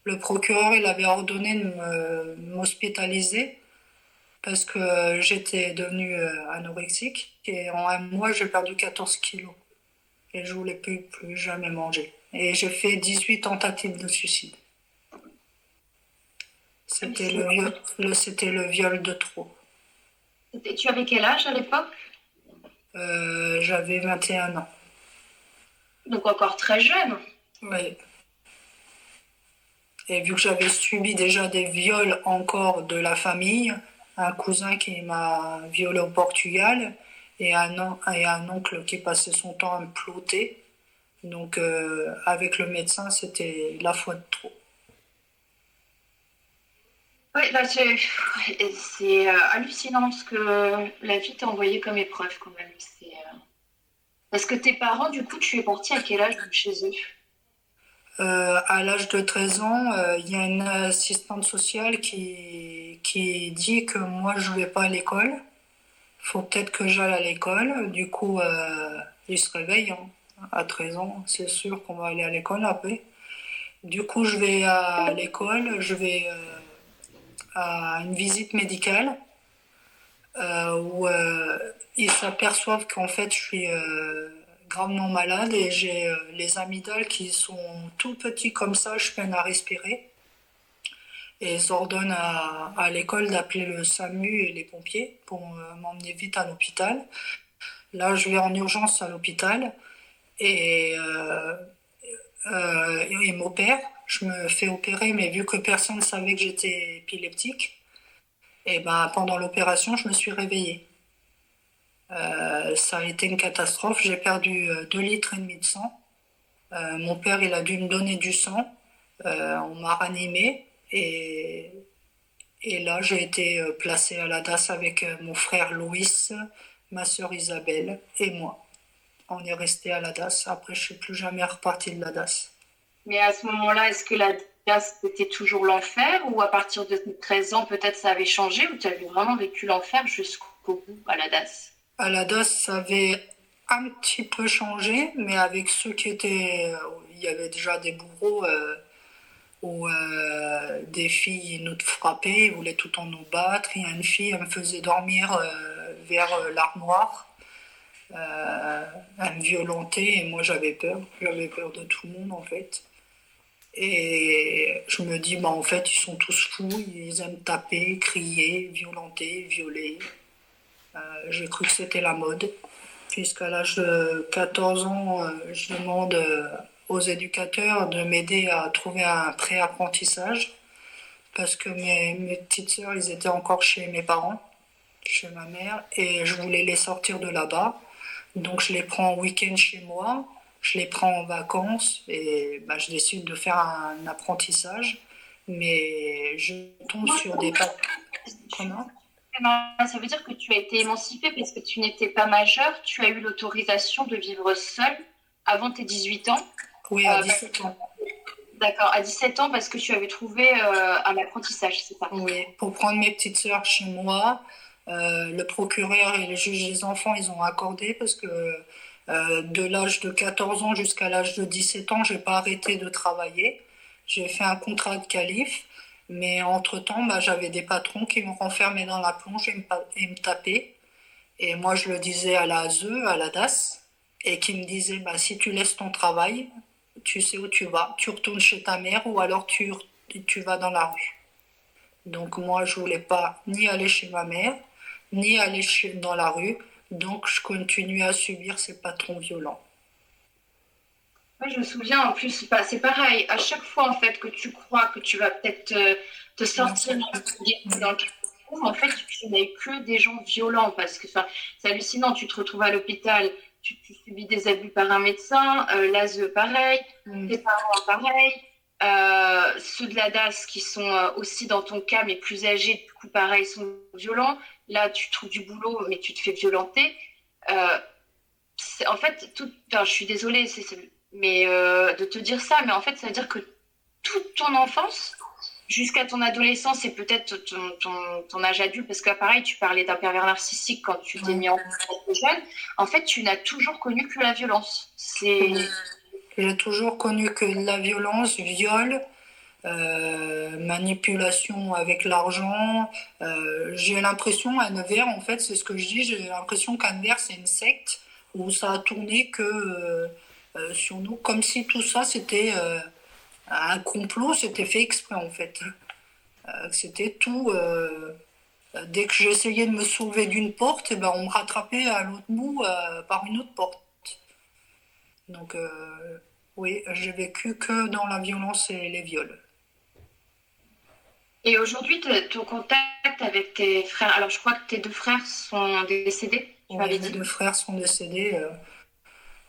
Le procureur, il avait ordonné de m'hospitaliser parce que j'étais devenue anorexique. Et en 1 mois, j'ai perdu 14 kilos. Et je voulais plus jamais manger. Et j'ai fait 18 tentatives de suicide. Ah oui, C'était c'était le viol de trop. Tu avais quel âge à l'époque? J'avais 21 ans. Donc encore très jeune. Oui. Et vu que j'avais subi déjà des viols encore de la famille, un cousin qui m'a violé au Portugal et un oncle qui passait son temps à me plouter. Donc avec le médecin, c'était la fois de trop. Oui, là, c'est hallucinant ce que la vie t'a envoyé comme épreuve quand même. Parce que tes parents, du coup, tu es parti à quel âge de chez eux? À l'âge de 13 ans, il y a une assistante sociale qui dit que moi je vais pas à l'école. Faut peut-être que j'aille à l'école. Du coup, il se réveille, hein. À 13 ans, c'est sûr qu'on va aller à l'école après. Du coup, je vais à l'école, je vais à une visite médicale où ils s'aperçoivent qu'en fait je suis gravement malade et j'ai les amygdales qui sont tout petits comme ça, je peine à respirer. Et ils ordonnent à l'école d'appeler le SAMU et les pompiers pour m'emmener vite à l'hôpital. Là, je vais en urgence à l'hôpital et ils m'opèrent. Je me fais opérer, mais vu que personne ne savait que j'étais épileptique, et ben pendant l'opération, je me suis réveillée. Ça a été une catastrophe. J'ai perdu 2 litres et demi de sang. Mon père, il a dû me donner du sang. On m'a ranimé et là, j'ai été placée à la DAS avec mon frère Louis, ma sœur Isabelle et moi. On est resté à la DAS. Après, je suis plus jamais reparti de la DAS. Mais à ce moment-là, est-ce que la DAS c'était toujours l'enfer ou à partir de tes 13 ans, peut-être ça avait changé ou tu avais vraiment vécu l'enfer jusqu'au bout à la DAS? À la DAS, ça avait un petit peu changé, mais avec ceux qui étaient, il y avait déjà des bourreaux où des filles nous frappaient, ils voulaient tout le temps nous battre. Il y a une fille, elle me faisait dormir vers l'armoire. Elle me violentait et moi j'avais peur. J'avais peur de tout le monde en fait. Et je me dis, bah, en fait, ils sont tous fous, ils aiment taper, crier, violenter, violer. J'ai cru que c'était la mode, puisqu'à l'âge de 14 ans, je demande aux éducateurs de m'aider à trouver un pré-apprentissage, parce que mes petites sœurs, ils étaient encore chez mes parents, chez ma mère, et je voulais les sortir de là-bas. Donc je les prends en week-end chez moi, je les prends en vacances, et bah, je décide de faire un apprentissage, mais je tombe sur des papiers. Comment? Ça veut dire que tu as été émancipée parce que tu n'étais pas majeure, tu as eu l'autorisation de vivre seule avant tes 18 ans. Oui, à 17 ans. D'accord, à 17 ans parce que tu avais trouvé un apprentissage, c'est ça? Oui, pour prendre mes petites sœurs chez moi, le procureur et le juge des enfants, ils ont accordé parce que de l'âge de 14 ans jusqu'à l'âge de 17 ans, j'ai pas arrêté de travailler. J'ai fait un contrat de qualif, mais entre-temps, bah, j'avais des patrons qui me renfermaient dans la plonge et me tapaient. Et moi, je le disais à la ASE, à la DAS, et qui me disait, bah, si tu laisses ton travail, tu sais où tu vas. Tu retournes chez ta mère ou alors tu vas dans la rue. Donc moi, je voulais pas ni aller chez ma mère, ni aller dans la rue. Donc je continuais à subir ces patrons violents. Oui, je me souviens, en plus, bah, c'est pareil, à chaque fois en fait que tu crois que tu vas peut-être te sortir dans le trou, en fait, tu n'as eu que des gens violents parce que c'est hallucinant, tu te retrouves à l'hôpital, tu subis des abus par un médecin, l'ASE pareil, tes parents pareil, ceux de la DAS qui sont aussi dans ton cas mais plus âgés, du coup pareil, sont violents. Là, tu trouves du boulot mais tu te fais violenter. Euh, en fait, enfin, je suis désolée, mais de te dire ça, mais en fait, ça veut dire que toute ton enfance, jusqu'à ton adolescence et peut-être ton âge adulte, parce que pareil, tu parlais d'un pervers narcissique quand tu t'es Ouais. mis en couple jeune, en fait, tu n'as toujours connu que la violence. J'ai toujours connu que la violence, viol, manipulation avec l'argent. J'ai l'impression, Anne-Vert, en fait, c'est ce que je dis, j'ai l'impression qu'Anne-Vert, c'est une secte où ça a tourné que sur nous, comme si tout ça, c'était un complot, c'était fait exprès, en fait. que c'était tout. Dès que j'essayais de me soulever d'une porte, eh ben, on me rattrapait à l'autre bout par une autre porte. Donc, oui, j'ai vécu que dans la violence et les viols. Et aujourd'hui, ton contact avec tes frères, alors je crois que tes deux frères sont décédés, tu Oui, m'avais mes dit. deux frères sont décédés.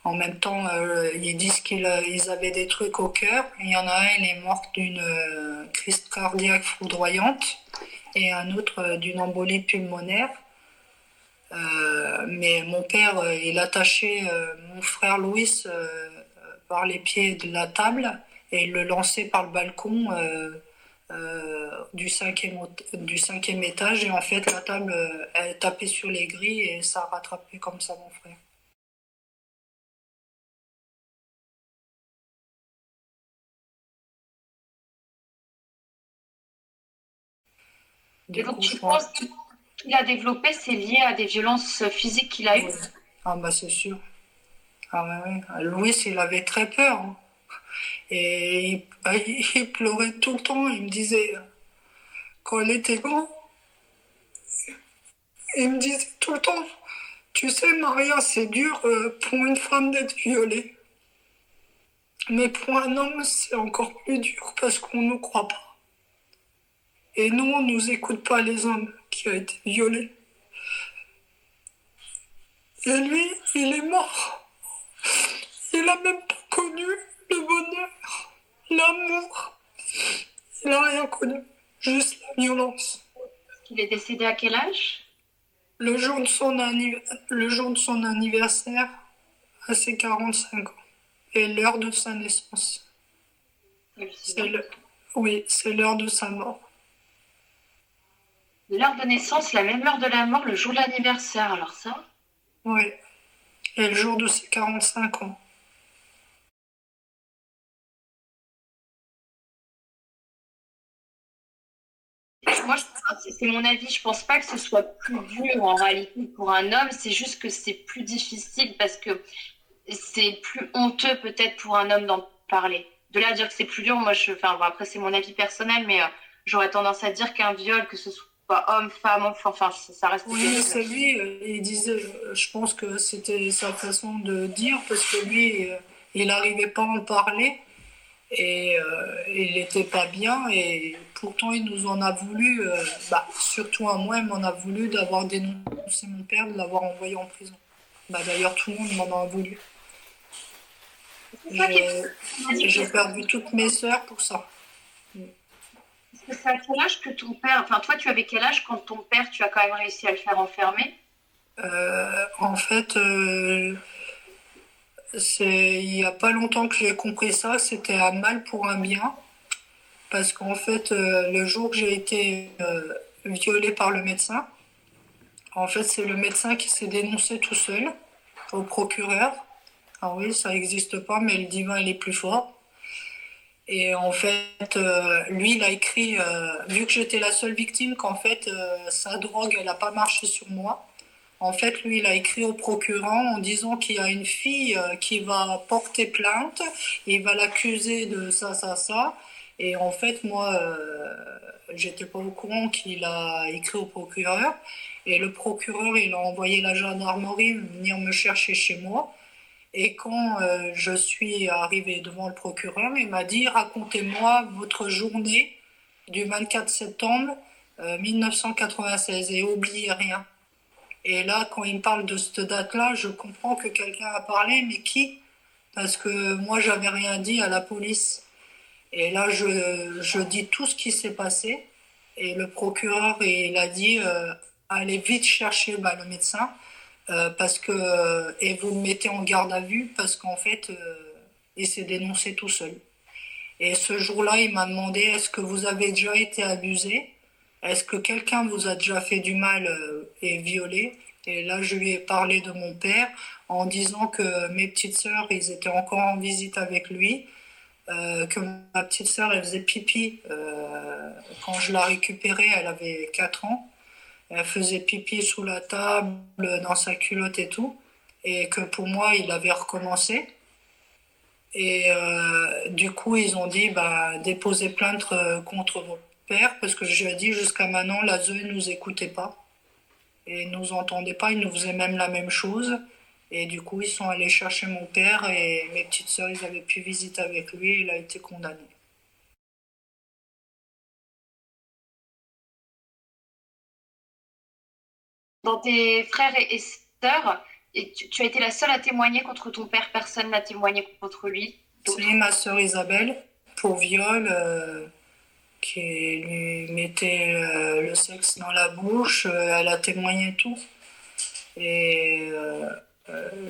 En même temps, ils disent qu'ils avaient des trucs au cœur. Il y en a un, il est mort d'une crise cardiaque foudroyante et un autre d'une embolie pulmonaire. Mais mon père, il attachait mon frère Louis par les pieds de la table et il le lançait par le balcon du cinquième étage. Et en fait, la table, elle tapait sur les grilles et ça a rattrapé comme ça mon frère. Et Du donc coup, je tu pense. penses que ce qu'il a développé, c'est lié à des violences physiques qu'il a eues? Ouais. Ah bah c'est sûr. Ah ouais, ouais. Louis, il avait très peur, hein. Et il pleurait tout le temps. Il me disait, quand il était grand, il me disait tout le temps, tu sais, Maria, c'est dur pour une femme d'être violée. Mais pour un homme, c'est encore plus dur parce qu'on ne nous croit pas. Et nous, on ne nous écoute pas les hommes qui ont été violés. Et lui, il est mort. Il n'a même pas connu le bonheur, l'amour. Il n'a rien connu. Juste la violence. Il est décédé à quel âge? Le jour de son anniversaire, à ses 45 ans. Et l'heure de sa naissance. C'est Hallucinant. le... Oui, c'est l'heure de sa mort. L'heure de naissance, la même heure de la mort, le jour de l'anniversaire. Alors ça, Oui, et le jour de ses 45 ans. moi, c'est mon avis. Je pense pas que ce soit plus dur en réalité pour un homme. C'est juste que c'est plus difficile parce que c'est plus honteux peut-être pour un homme d'en parler. De là à dire que c'est plus dur, moi, enfin, bon, après c'est mon avis personnel, mais j'aurais tendance à dire qu'un viol, que ce soit homme, femme, enfant, enfin, ça reste Oui, mais terrible. c'est lui, il disait, je pense que c'était sa façon de dire, parce que lui, il n'arrivait pas à en parler, et il n'était pas bien, et pourtant il nous en a voulu, surtout à moi, il m'en a voulu d'avoir dénoncé mon père, de l'avoir envoyé en prison. Bah, d'ailleurs, tout le monde m'en a voulu. C'est ça qui est. J'ai On a dit que j'ai perdu toutes mes sœurs pour ça. c'est à quel âge que ton père, enfin toi tu avais quel âge quand ton père, tu as quand même réussi à le faire enfermer? En fait, il n'y a pas longtemps que j'ai compris ça, c'était un mal pour un bien. Parce qu'en fait, le jour que j'ai été violée par le médecin, en fait, c'est le médecin qui s'est dénoncé tout seul au procureur. Ah oui, ça n'existe pas, mais le divin, il est plus fort. Et en fait, lui, il a écrit, vu que j'étais la seule victime, qu'en fait, sa drogue, elle n'a pas marché sur moi. En fait, lui, il a écrit au procureur en disant qu'il y a une fille qui va porter plainte, et il va l'accuser de ça, ça, ça. Et en fait, moi, j'étais pas au courant qu'il a écrit au procureur. Et le procureur, il a envoyé la gendarmerie venir me chercher chez moi. Et quand je suis arrivée devant le procureur, il m'a dit, racontez-moi votre journée du 24 septembre 1996 et oubliez rien. Et là, quand il me parle de cette date-là, je comprends que quelqu'un a parlé, mais qui? Parce que moi, j'avais rien dit à la police. Et là, je dis tout ce qui s'est passé. Et le procureur, il a dit, allez vite chercher le médecin, parce que, et vous le mettez en garde à vue, parce qu'en fait, il s'est dénoncé tout seul. Et ce jour-là, il m'a demandé, est-ce que vous avez déjà été abusé? Est-ce que quelqu'un vous a déjà fait du mal et violé? Et là, je lui ai parlé de mon père en disant que mes petites sœurs, ils étaient encore en visite avec lui, que ma petite sœur, elle faisait pipi. Quand je la récupérais, elle avait 4 ans. Elle faisait pipi sous la table, dans sa culotte et tout. Et que pour moi, il avait recommencé. Et du coup, ils ont dit, bah, déposez plainte contre votre père, parce que je lui ai dit jusqu'à maintenant, la Zoé ne nous écoutait pas et ne nous entendait pas, il nous faisait même la même chose. Et du coup, ils sont allés chercher mon père et mes petites sœurs, ils avaient pu visiter avec lui et il a été condamné. Dans tes frères et sœurs, et tu as été la seule à témoigner contre ton père, personne n'a témoigné contre lui, C'est d'autres. ma sœur Isabelle, pour viol, qui lui mettait le sexe dans la bouche, elle a témoigné tout. Et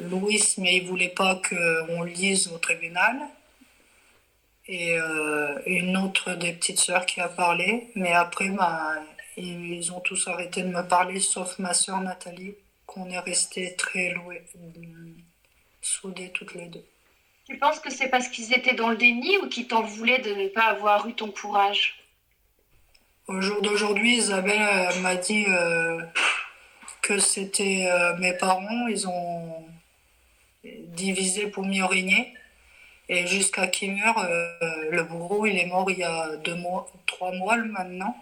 Louis, mais il voulait pas qu'on le lise au tribunal. Et une autre des petites sœurs qui a parlé. Mais après, bah, ils ont tous arrêté de me parler, sauf ma sœur Nathalie, qu'on est restés très soudés toutes les deux. Tu penses que c'est parce qu'ils étaient dans le déni ou qu'ils t'en voulaient de ne pas avoir eu ton courage? Au jour d'aujourd'hui, Isabelle m'a dit que c'était mes parents, ils ont divisé pour mieux régner. Et jusqu'à qu'il meure, le bourreau, il est mort il y a 2 mois, 3 mois maintenant.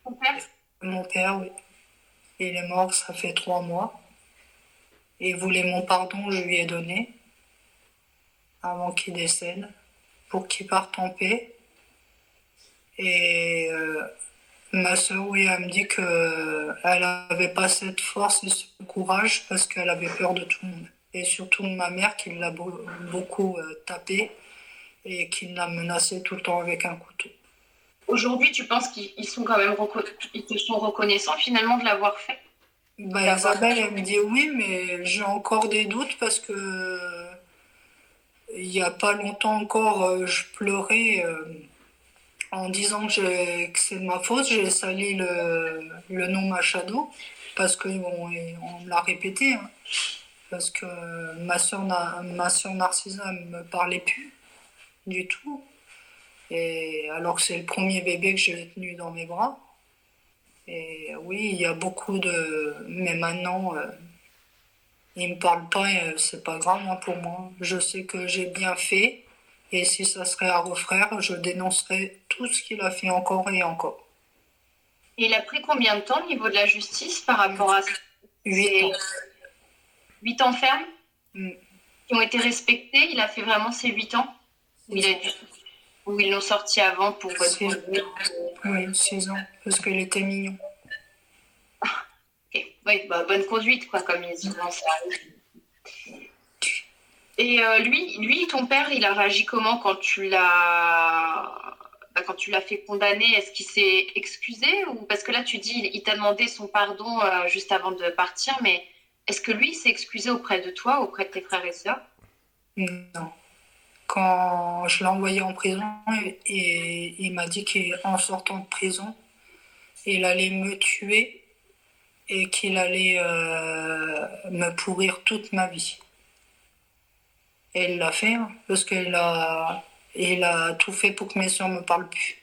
Ton père? Mon père, oui. Il est mort, ça fait 3 mois. Et il voulait mon pardon, je lui ai donné avant qu'il décède, pour qu'il parte en paix. Et ma soeur, oui, elle me dit qu'elle n'avait pas cette force et ce courage parce qu'elle avait peur de tout le monde. Et surtout ma mère qui l'a beaucoup tapé et qui l'a menacé tout le temps avec un couteau. Aujourd'hui, tu penses qu'ils sont quand même ils te sont reconnaissants finalement de l'avoir fait? Bah, D'avoir. Isabelle, elle me dit oui, mais j'ai encore des doutes parce que il n'y a pas longtemps encore, je pleurais en disant que c'est de ma faute. J'ai sali le nom Machado parce qu'on on me l'a répété. Hein, parce que ma soeur Narcisa ne me parlait plus du tout. Et alors que c'est le premier bébé que j'ai tenu dans mes bras. Et oui, il y a beaucoup de. Mais maintenant, il me parle pas, c'est pas grave hein, pour moi. Je sais que j'ai bien fait. Et si ça serait à refaire, je dénoncerais tout ce qu'il a fait encore et encore. Et il a pris combien de temps au niveau de la justice par rapport à ça? 8 ans. C'est 8 ans ferme Mm. qui ont été respectés. Il a fait vraiment ces 8 ans où, il a 6 ans. dû- où ils l'ont sorti avant pour Six- conduire. Oui, 6 ans. Parce qu'il était mignon. Ok. Oui, bah, bonne conduite, quoi, comme ils souvent ça arrive. Et lui, ton père, il a réagi comment quand quand tu l'as fait condamner? Est-ce qu'il s'est excusé ou parce que là tu dis il t'a demandé son pardon juste avant de partir, mais est-ce que lui s'est excusé auprès de toi, auprès de tes frères et sœurs? Non. Quand je l'ai envoyé en prison, et il m'a dit qu'en sortant de prison, il allait me tuer et qu'il allait me pourrir toute ma vie. Et il l'a fait, hein, parce il a tout fait pour que mes soeurs me parlent plus.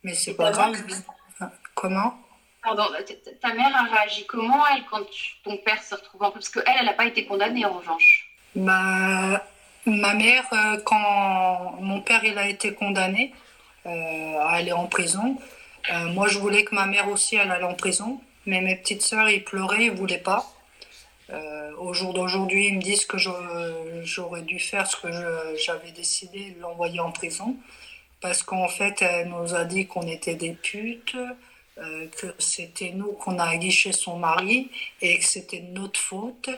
Mais c'est Et pas ta mère, grave. Comment? pardon, ta mère a réagi comment elle quand ton père se retrouve en parce que elle n'a pas été condamnée en revanche. Ma mère, quand mon père il a été condamné à aller en prison, moi je voulais que ma mère aussi elle aille en prison, mais mes petites sœurs ils pleuraient, ils voulaient pas. Au jour d'aujourd'hui, ils me disent que j'aurais dû faire ce que j'avais décidé, de l'envoyer en prison, parce qu'en fait, elle nous a dit qu'on était des putes, que c'était nous qu'on a aguiché son mari et que c'était de notre faute,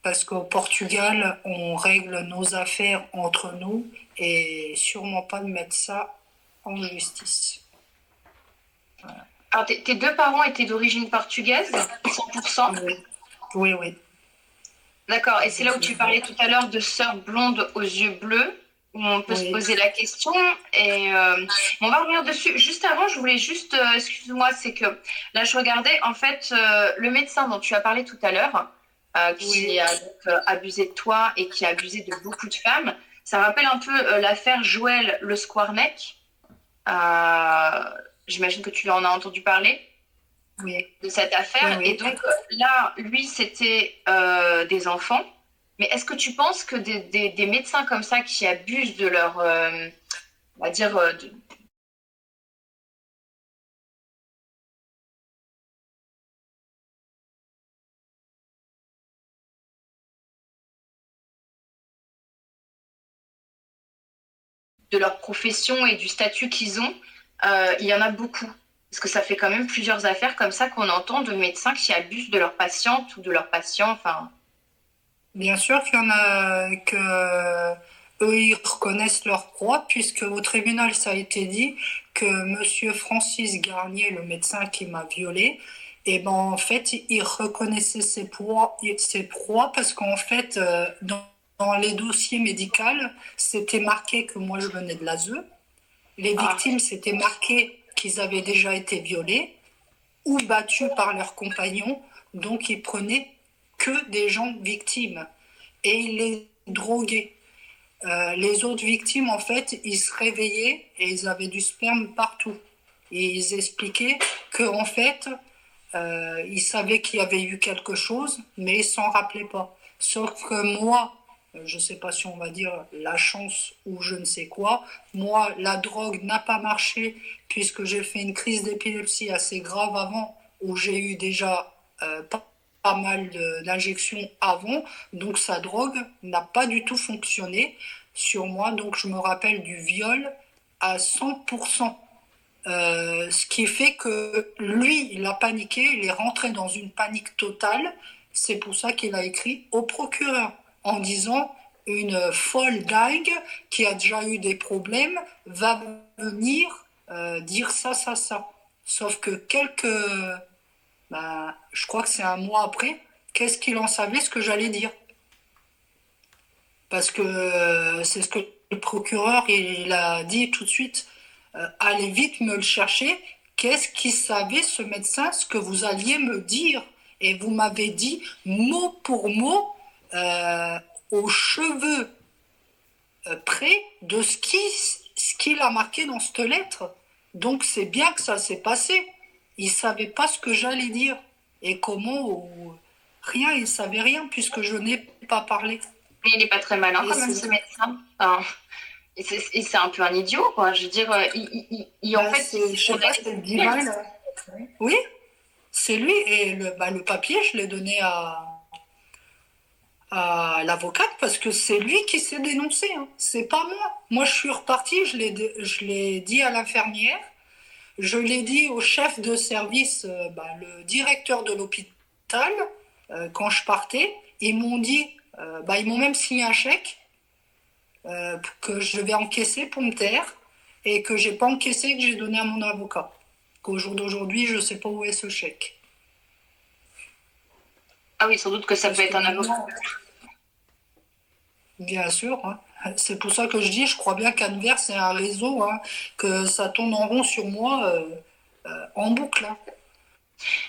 parce qu'au Portugal, on règle nos affaires entre nous et sûrement pas de mettre ça en justice. Alors tes deux parents étaient d'origine portugaise, 100%. Oui, oui, oui. D'accord. Et c'est là où tu parlais tout à l'heure de sœurs blondes aux yeux bleus, où on peut se Oui, poser la question. Et on va revenir dessus. Juste avant, je voulais juste, excuse-moi, c'est que là, je regardais, en fait, le médecin dont tu as parlé tout à l'heure, oui, qui a donc, abusé de toi et qui a abusé de beaucoup de femmes, ça rappelle un peu l'affaire Joël Le Squarneck. Euh, J'imagine que tu en as entendu parler oui, de cette oui, affaire. Et oui. donc là, lui, c'était des enfants. Mais est-ce que tu penses que des médecins comme ça qui abusent de leur, on va dire, de leur profession et du statut qu'ils ont, il y en a beaucoup. Parce que ça fait quand même plusieurs affaires comme ça qu'on entend de médecins qui abusent de leurs patientes ou de leurs patients. Enfin, Bien sûr qu'il y en a que eux, ils reconnaissent leurs droits, puisque au tribunal, ça a été dit que Monsieur Francis Garnier, le médecin qui m'a violée, et ben en fait, il reconnaissait ses proies parce qu'en fait, dans les dossiers médicaux, c'était marqué que moi je venais de l'ASE. Les ah, victimes, c'était marqué qu'ils avaient déjà été violés ou battus par leurs compagnons, donc ils prenaient que des gens victimes et ils les droguaient. Les autres victimes, en fait, ils se réveillaient et ils avaient du sperme partout. Et ils expliquaient que, en fait, ils savaient qu'il y avait eu quelque chose, mais ils s'en rappelaient pas. Sauf que moi, je ne sais pas si on va dire la chance ou je ne sais quoi, moi, la drogue n'a pas marché puisque j'ai fait une crise d'épilepsie assez grave avant, où j'ai eu déjà pas mal d'injections avant, donc sa drogue n'a pas du tout fonctionné sur moi, donc je me rappelle du viol à 100%. Ce qui fait que lui, il a paniqué, il est rentré dans une panique totale. C'est pour ça qu'il a écrit au procureur en disant une folle dingue qui a déjà eu des problèmes va venir dire ça, ça, ça. Sauf que je crois que c'est un mois après, qu'est-ce qu'il en savait ce que j'allais dire? Parce que c'est ce que le procureur il a dit tout de suite. Allez vite me le chercher. Qu'est-ce qu'il savait ce médecin ce que vous alliez me dire? Et vous m'avez dit mot pour mot euh, aux cheveux près de ce qu'il a marqué dans cette lettre. Donc c'est bien que ça s'est passé. Il savait pas ce que j'allais dire et comment ou rien. Il savait rien puisque je n'ai pas parlé. mais il n'est pas très malin Et quand même, c'est ce médecin. Enfin, et c'est un peu un idiot, quoi. Je veux dire, en fait, je sais on a pas, c'est le des divan. Oui, c'est lui. Et le papier, je l'ai donné à l'avocate parce que c'est lui qui s'est dénoncé. Hein. C'est pas moi. Moi, je suis repartie, je l'ai dit à l'infirmière, je l'ai dit au chef de service, le directeur de l'hôpital, quand je partais. Ils m'ont dit, ils m'ont même signé un chèque que je vais encaisser pour me taire et que j'ai pas encaissé, que j'ai donné à mon avocat. Qu'au jour d'aujourd'hui, je sais pas où est ce chèque. Ah oui, sans doute que ça peut Parce que être un avocat. maintenant, bien sûr, hein. C'est pour ça que je dis, je crois bien qu'Anvers, c'est un réseau, hein, que ça tourne en rond sur moi en boucle. Hein.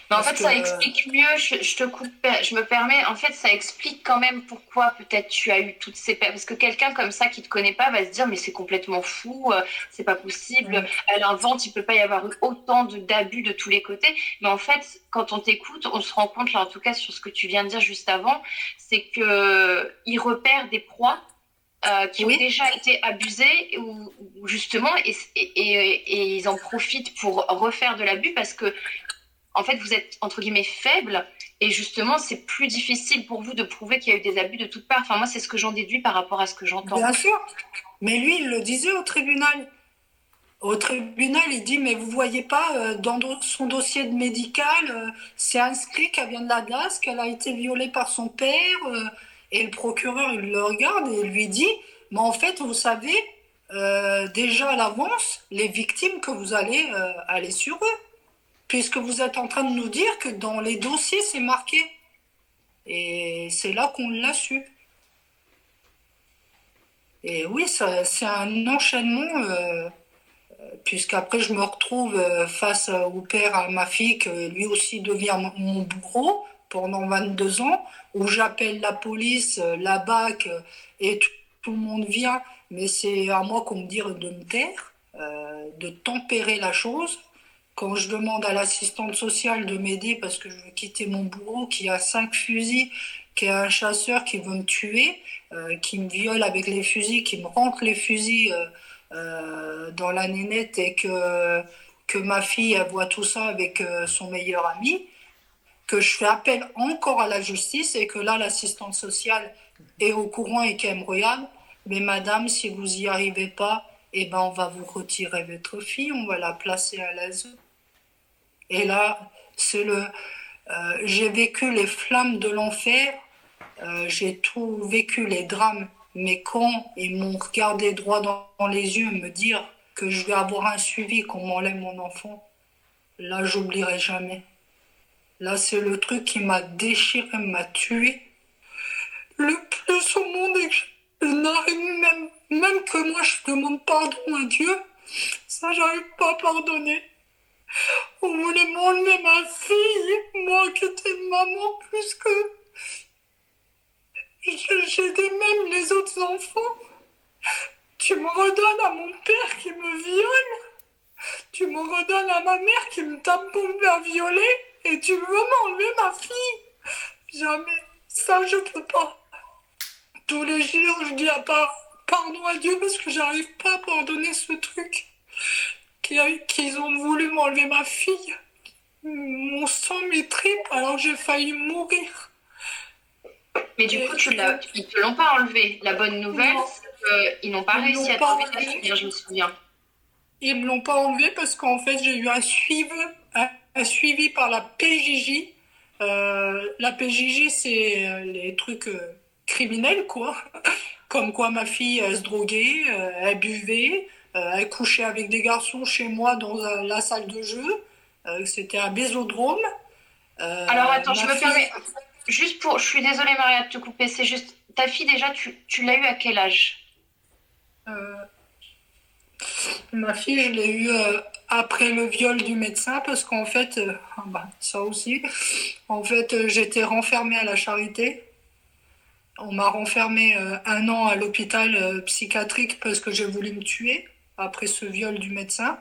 Mais en Parce fait, que, ça explique mieux, je te coupe, je me permets, en fait, ça explique quand même pourquoi peut-être tu as eu toutes ces pertes. Parce que quelqu'un comme ça qui te connaît pas va se dire, mais c'est complètement fou, c'est pas possible, elle invente, il peut pas y avoir eu autant d'abus de tous les côtés. Mais en fait, quand on t'écoute, on se rend compte, là, en tout cas, sur ce que tu viens de dire juste avant, c'est que il repère des proies qui ont oui, déjà été abusés ou justement et ils en profitent pour refaire de l'abus parce que en fait, vous êtes entre guillemets faible et justement, c'est plus difficile pour vous de prouver qu'il y a eu des abus de toutes parts. Enfin, moi, c'est ce que j'en déduis par rapport à ce que j'entends. bien sûr. Mais lui, il le disait au tribunal. Au tribunal, il dit, mais vous voyez pas, dans son dossier de médical, c'est inscrit qu'elle vient de la DAS, qu'elle a été violée par son père. Et le procureur, il le regarde et lui dit, mais en fait, vous savez, déjà à l'avance, les victimes que vous allez aller sur eux, puisque vous êtes en train de nous dire que dans les dossiers, c'est marqué. Et c'est là qu'on l'a su. Et oui, c'est un enchaînement. Puisqu'après je me retrouve face au père à ma fille, que lui aussi devient mon bourreau pendant 22 ans, où j'appelle la police, la BAC, et tout le monde vient, mais c'est à moi qu'on me dit de me taire, de tempérer la chose. Quand je demande à l'assistante sociale de m'aider parce que je veux quitter mon bourreau qui a 5 fusils, qui est un chasseur qui veut me tuer, qui me viole avec les fusils, qui me rentre les fusils dans la nénette et que ma fille elle voit tout ça avec son meilleur ami, que je fais appel encore à la justice et que là l'assistante sociale est au courant et qu'elle me regarde. Mais madame, si vous n'y arrivez pas, eh ben, on va vous retirer votre fille, on va la placer à l'ASE. Et là, j'ai vécu les flammes de l'enfer, j'ai tout vécu, les drames. Mais quand ils m'ont regardé droit dans les yeux me dire que je vais avoir un suivi, qu'on m'enlève mon enfant, là, j'oublierai jamais. Là, c'est le truc qui m'a déchiré, m'a tué le plus au monde et que je n'arrive même que moi, je demande pardon à Dieu. Ça, j'arrive pas à pardonner. On voulait m'enlever ma fille, moi qui étais une maman plus que... J'aidais même les autres enfants. Tu me redonnes à mon père qui me viole. Tu me redonnes à ma mère qui me tape pour me faire violer. Et tu veux m'enlever ma fille. Jamais. Ça, je peux pas. Tous les jours, je dis pardon à Dieu parce que j'arrive pas à pardonner ce truc. Qu'ils ont voulu m'enlever ma fille. Mon sang, mes tripes, alors j'ai failli mourir. Mais du coup, ils te l'ont pas enlevé. La bonne nouvelle, Non, c'est qu'ils n'ont pas ils me réussi l'ont à pas trouver ta enlevé. fille, je me souviens. Ils me l'ont pas enlevé parce qu'en fait j'ai eu un suivi par la PJJ. La PJJ c'est les trucs criminels quoi. Comme quoi ma fille elle se droguait, elle buvait, elle couchait avec des garçons chez moi dans la salle de jeu. C'était un bésodrome. Alors attends, je Ma me fille, permets, je suis désolée Maria de te couper, c'est juste, ta fille déjà, tu l'as eue à quel âge? euh, Ma fille, je l'ai eue après le viol du médecin parce qu'en fait, ça aussi, en fait, j'étais renfermée à la Charité. On m'a renfermée 1 an à l'hôpital psychiatrique parce que j'ai voulu me tuer après ce viol du médecin.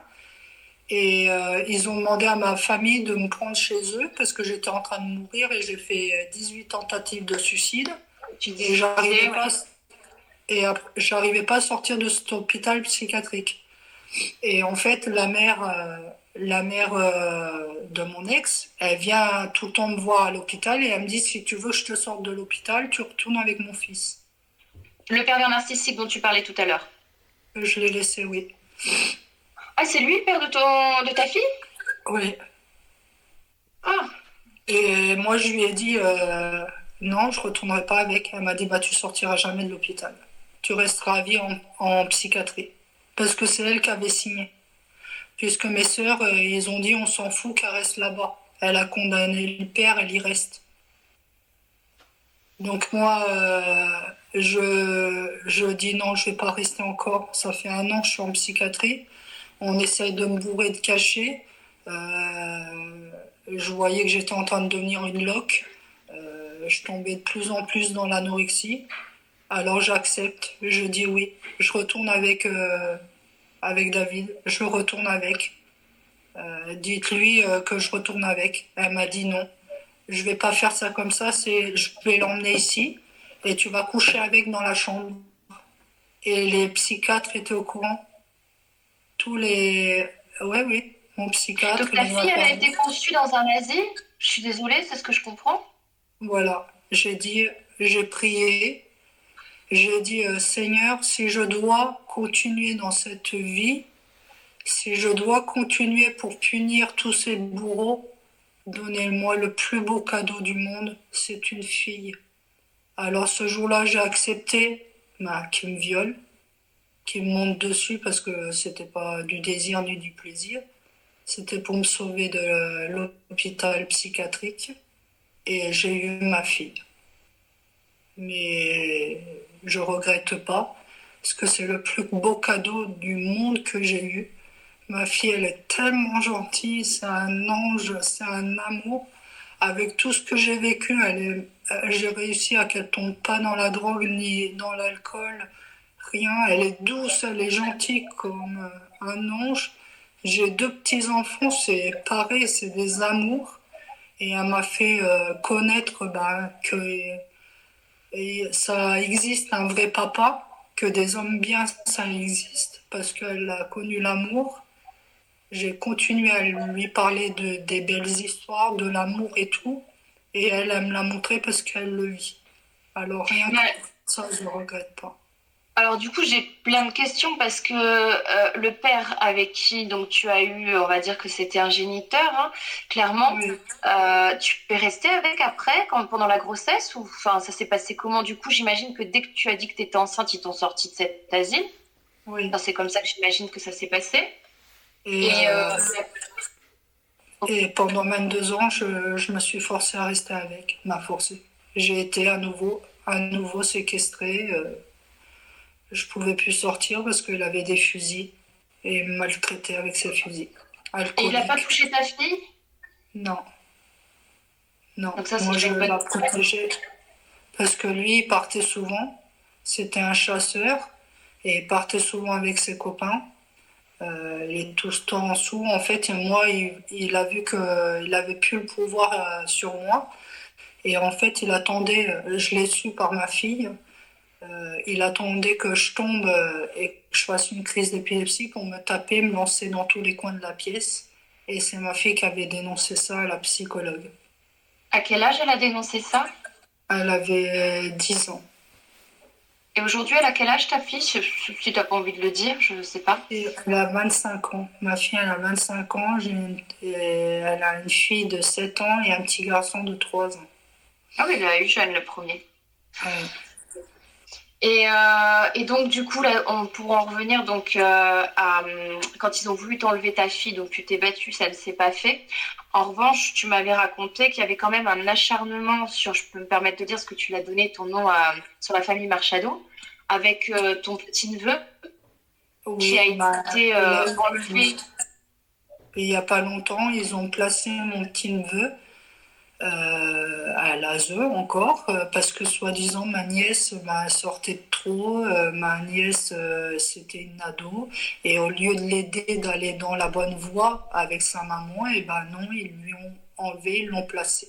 Et ils ont demandé à ma famille de me prendre chez eux parce que j'étais en train de mourir et j'ai fait 18 tentatives de suicide. Tu Et disais, ouais. j'arrivais pas à sortir de cet hôpital psychiatrique. Et en fait, la mère de mon ex, elle vient tout le temps me voir à l'hôpital et elle me dit si tu veux que je te sorte de l'hôpital, tu retournes avec mon fils. Le pervers narcissique dont tu parlais tout à l'heure. Je l'ai laissé, oui. Ah, c'est lui le père de ta fille? Oui. Ah, Et moi, je lui ai dit non, je retournerai pas avec. Elle m'a dit bah tu sortiras jamais de l'hôpital. Tu resteras à vie en psychiatrie. Parce que c'est elle qui avait signé. Puisque mes sœurs, ils ont dit on s'en fout qu'elle reste là-bas. Elle a condamné le père, elle y reste. Donc moi, je dis non, je vais pas rester encore. Ça fait 1 an que je suis en psychiatrie. On essaye de me bourrer de cachets. Je voyais que j'étais en train de devenir une loque. Je tombais de plus en plus dans l'anorexie. Alors j'accepte, je dis oui. Je retourne avec David. Je retourne avec. Dites-lui que je retourne avec. Elle m'a dit non. Je vais pas faire ça comme ça. Je vais l'emmener ici et tu vas coucher avec dans la chambre. Et les psychiatres étaient au courant. Tous les, ouais, oui, mon psychiatre, donc il ta m'a fille, elle a parlé. été conçue dans un asile? Je suis désolée, c'est ce que je comprends. Voilà, j'ai dit, j'ai prié, j'ai dit Seigneur, si je dois continuer dans cette vie, si je dois continuer pour punir tous ces bourreaux, donnez-moi le plus beau cadeau du monde, c'est une fille. Alors ce jour-là, j'ai accepté qu'il me viole, qu'il me monte dessus parce que c'était pas du désir ni du plaisir. C'était pour me sauver de l'hôpital psychiatrique et j'ai eu ma fille. Mais je regrette pas parce que c'est le plus beau cadeau du monde que j'ai eu. Ma fille, elle est tellement gentille, c'est un ange, c'est un amour. Avec tout ce que j'ai vécu, j'ai réussi à qu'elle tombe pas dans la drogue ni dans l'alcool, rien. Elle est douce, elle est gentille comme un ange. J'ai 2 petits-enfants, c'est pareil, c'est des amours. Et elle m'a fait connaître que ça existe un vrai papa, que des hommes bien, ça existe, parce qu'elle a connu l'amour. J'ai continué à lui parler des belles histoires, de l'amour et tout. Et elle me l'a montré parce qu'elle le vit. Alors rien que Mais ça, je ne regrette pas. Alors du coup, j'ai plein de questions parce que le père avec qui donc tu as eu, on va dire que c'était un géniteur, hein, clairement. Oui, Tu es resté avec après, pendant la grossesse ou enfin ça s'est passé comment du coup? J'imagine que dès que tu as dit que tu étais enceinte, ils t'ont sorti de cet asile. oui. Enfin, c'est comme ça que j'imagine que ça s'est passé. Et, Et et pendant 22 ans, je me suis forcée à rester avec, m'a forcé. J'ai été à nouveau séquestrée. Je pouvais plus sortir parce qu'il avait des fusils et il me maltraitait avec ses fusils. il n'a pas Alcoolique. touché ta fille? Non, non. Donc ça, c'est Moi, je déjà une bonne la nouvelle. protégeais parce que lui, il partait souvent. C'était un chasseur et il partait souvent avec ses copains. Il est tout ce temps en dessous. En fait, et moi, il a vu qu'il avait plus le pouvoir sur moi. Et en fait, il attendait, je l'ai su par ma fille, il attendait que je tombe et que je fasse une crise d'épilepsie pour me taper, me lancer dans tous les coins de la pièce. Et c'est ma fille qui avait dénoncé ça à la psychologue. À quel âge elle a dénoncé ça? Elle avait 10 ans. Et aujourd'hui, elle a quel âge ta fille? Si t'as pas envie de le dire, je sais pas. Et elle a 25 ans. Ma fille, elle a 25 ans. Et elle a une fille de 7 ans et un petit garçon de 3 ans. Ah oui, elle a eu jeune le premier. Ouais. Et donc, du coup, là, on pourra en revenir donc, quand ils ont voulu t'enlever ta fille, donc tu t'es battue, ça ne s'est pas fait. En revanche, tu m'avais raconté qu'il y avait quand même un acharnement sur, je peux me permettre de dire ce que tu l'as donné ton nom sur la famille Marchado, avec ton petit-neveu qui a Oui, été et là, enlevé. il n'y a pas longtemps, ils ont placé mon petit-neveu à l'ASE encore, parce que soi-disant ma nièce sortait de trop, ma nièce c'était une ado, et au lieu de l'aider d'aller dans la bonne voie avec sa maman, et ben non, ils lui ont enlevé, ils l'ont placé.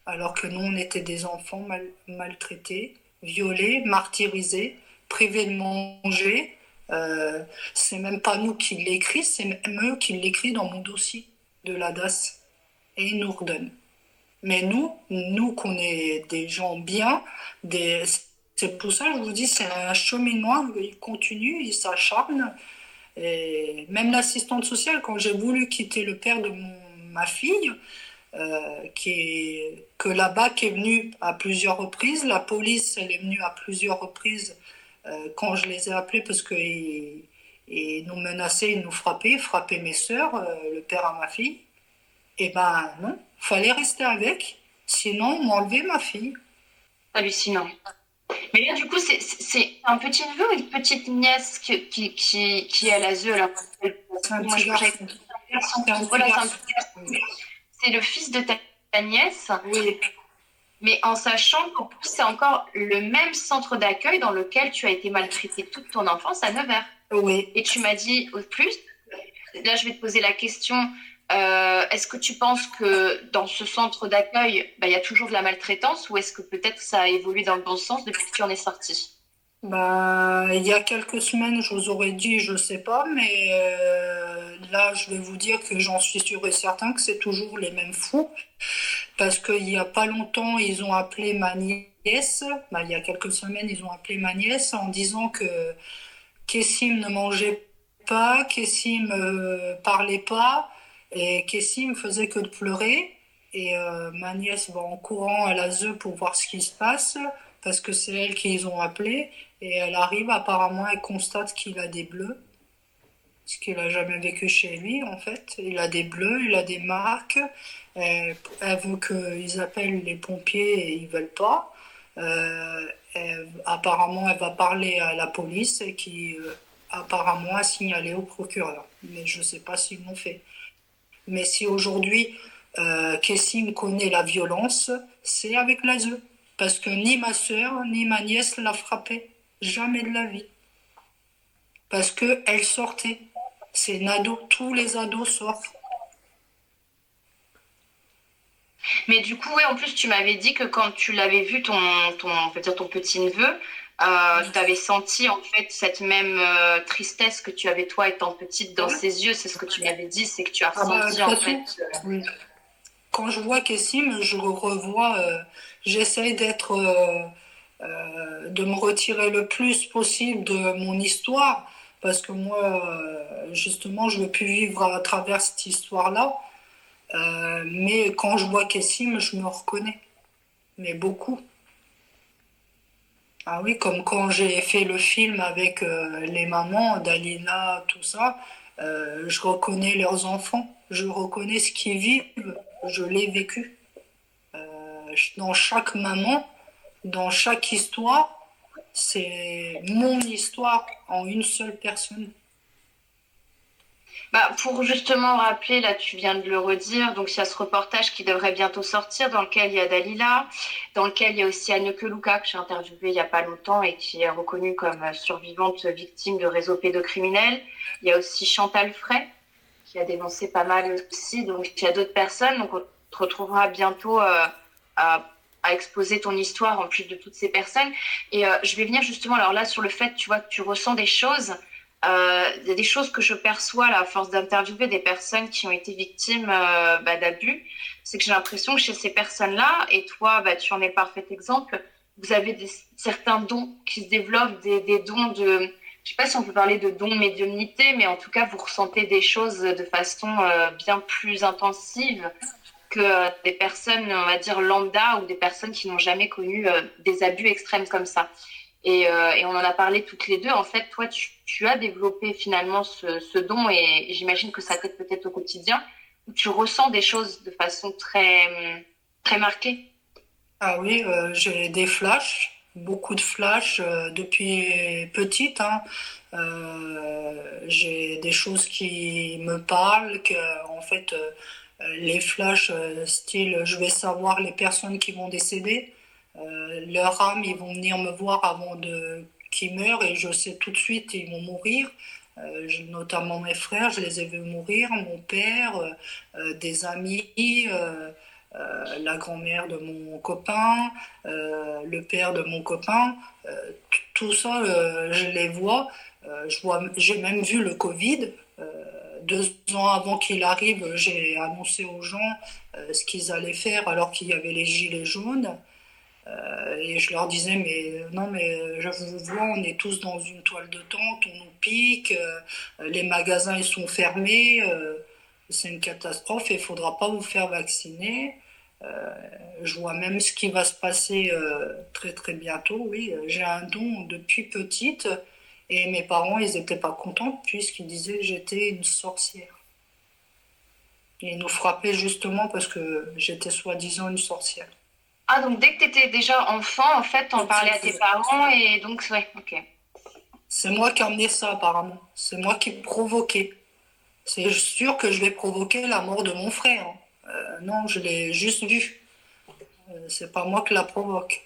Alors que nous, on était des enfants maltraités, violés, martyrisés, privés de manger. Euh, c'est même pas nous qui l'écrit, c'est même eux qui l'écrit dans mon dossier de la DAS, et ils nous redonnent. Mais nous qu'on est des gens bien, c'est pour ça que je vous dis, c'est un cheminement, il continue, il s'acharne. Et même l'assistante sociale, quand j'ai voulu quitter le père de ma fille, que la BAC est venue à plusieurs reprises, la police elle est venue à plusieurs reprises quand je les ai appelés parce qu'ils nous menaçaient, ils nous frappaient, ils frappaient mes sœurs, le père à ma fille. Et ben non, fallait rester avec, sinon on m'enlevait ma fille. Hallucinant. Mais là, du coup, c'est un petit neveu ou une petite nièce qui est à l'ASE alors? C'est un Moi, petit j'avais garçon. un garçon. C'est un petit Voilà, c'est un garçon. petit garçon. Oui. C'est le fils de ta nièce, Oui, mais en sachant qu'en plus, c'est encore le même centre d'accueil dans lequel tu as été maltraitée toute ton enfance à Nevers. oui. Et tu m'as dit au plus, là, je vais te poser la question, est-ce que tu penses que dans ce centre d'accueil, bah, il y a toujours de la maltraitance ou est-ce que peut-être ça a évolué dans le bon sens depuis que tu en es sortie? Bah, il y a quelques semaines, je vous aurais dit, je sais pas, mais là, je vais vous dire que j'en suis sûr et certain que c'est toujours les mêmes fous, parce qu'il y a pas longtemps, ils ont appelé ma nièce, bah, il y a quelques semaines, ils ont appelé ma nièce en disant que Kessim ne mangeait pas, Kessim parlait pas, et Kessim faisait que de pleurer. Et ma nièce va en courant à la ZEU pour voir ce qui se passe, parce que c'est elle qu'ils ont appelé. Et elle arrive, apparemment, elle constate qu'il a des bleus, ce qu'il a jamais vécu chez lui, en fait. Il a des bleus, il a des marques. Elle veut qu'ils appellent les pompiers et ils veulent pas. Apparemment, elle va parler à la police et qui apparemment a signalé au procureur. Mais je ne sais pas s'ils l'ont fait. Mais si aujourd'hui Kessim connaît la violence, c'est avec l'ASE. Parce que ni ma soeur ni ma nièce l'a frappé. Jamais de la vie. Parce qu'elle sortait. C'est une ado, tous les ados sortent. Mais du coup, ouais, en plus, tu m'avais dit que quand tu l'avais vu, on peut dire ton petit-neveu, tu avais senti en fait cette même tristesse que tu avais toi étant petite dans Ouais. ses yeux. C'est ce que tu m'avais dit, c'est que tu as Ah bah, de ressenti toute en façon, fait. oui. Quand je vois Kessim, je revois, j'essaye d'être de me retirer le plus possible de mon histoire, parce que moi, justement, je ne veux plus vivre à travers cette histoire-là. Mais quand je vois Kessim, je me reconnais, mais beaucoup. Ah oui, comme quand j'ai fait le film avec les mamans, Dalila, tout ça, je reconnais leurs enfants, je reconnais ce qu'ils vivent, je l'ai vécu. Dans chaque maman, dans chaque histoire, c'est mon histoire en une seule personne. Bah, pour justement rappeler, là tu viens de le redire, donc il y a ce reportage qui devrait bientôt sortir dans lequel il y a Dalila, dans lequel il y a aussi Anneke Luka que j'ai interviewée il n'y a pas longtemps et qui est reconnue comme survivante victime de réseaux pédocriminels. Il y a aussi Chantal Fray qui a dénoncé pas mal aussi, donc il y a d'autres personnes, donc on te retrouvera bientôt à, à exposer ton histoire en plus de toutes ces personnes. Et je vais venir justement alors là sur le fait, tu vois, que tu ressens des choses. Il y a des choses que je perçois là, à force d'interviewer des personnes qui ont été victimes d'abus, c'est que j'ai l'impression que chez ces personnes-là, et toi, tu en es le parfait exemple, vous avez certains dons qui se développent, des dons de, je sais pas si on peut parler de dons de médiumnité, mais en tout cas, vous ressentez des choses de façon bien plus intensive que des personnes, on va dire, lambda ou des personnes qui n'ont jamais connu des abus extrêmes comme ça. Et on en a parlé toutes les deux. En fait, toi, tu as développé finalement ce don et j'imagine que ça t'aide peut-être au quotidien où tu ressens des choses de façon très, très marquée. Ah oui, j'ai des flashs, beaucoup de flashs depuis petite, hein. J'ai des choses qui me parlent, que en fait les flashs style je vais savoir les personnes qui vont décéder, leur âme, ils vont venir me voir avant de qu'ils meurent et je sais tout de suite ils vont mourir. Notamment mes frères, je les ai vus mourir, mon père, des amis. La grand-mère de mon copain, le père de mon copain, tout ça, je les vois. J'ai même vu le Covid. 2 ans avant qu'il arrive, j'ai annoncé aux gens ce qu'ils allaient faire alors qu'il y avait les gilets jaunes. Et je leur disais, mais non, mais je vous vois, on est tous dans une toile de tente, on nous pique, les magasins ils sont fermés, c'est une catastrophe et il ne faudra pas vous faire vacciner. Je vois même ce qui va se passer très très bientôt. Oui, j'ai un don depuis petite et mes parents ils n'étaient pas contents puisqu'ils disaient que j'étais une sorcière. Et ils nous frappaient justement parce que j'étais soi-disant une sorcière. Ah, donc dès que tu étais déjà enfant, en fait, t'en parlais à tes parents et donc, ouais, ok. C'est moi qui ai emmené ça apparemment. C'est moi qui ai provoqué. C'est sûr que je vais provoquer la mort de mon frère. Non, je l'ai juste vu. C'est pas moi qui la provoque.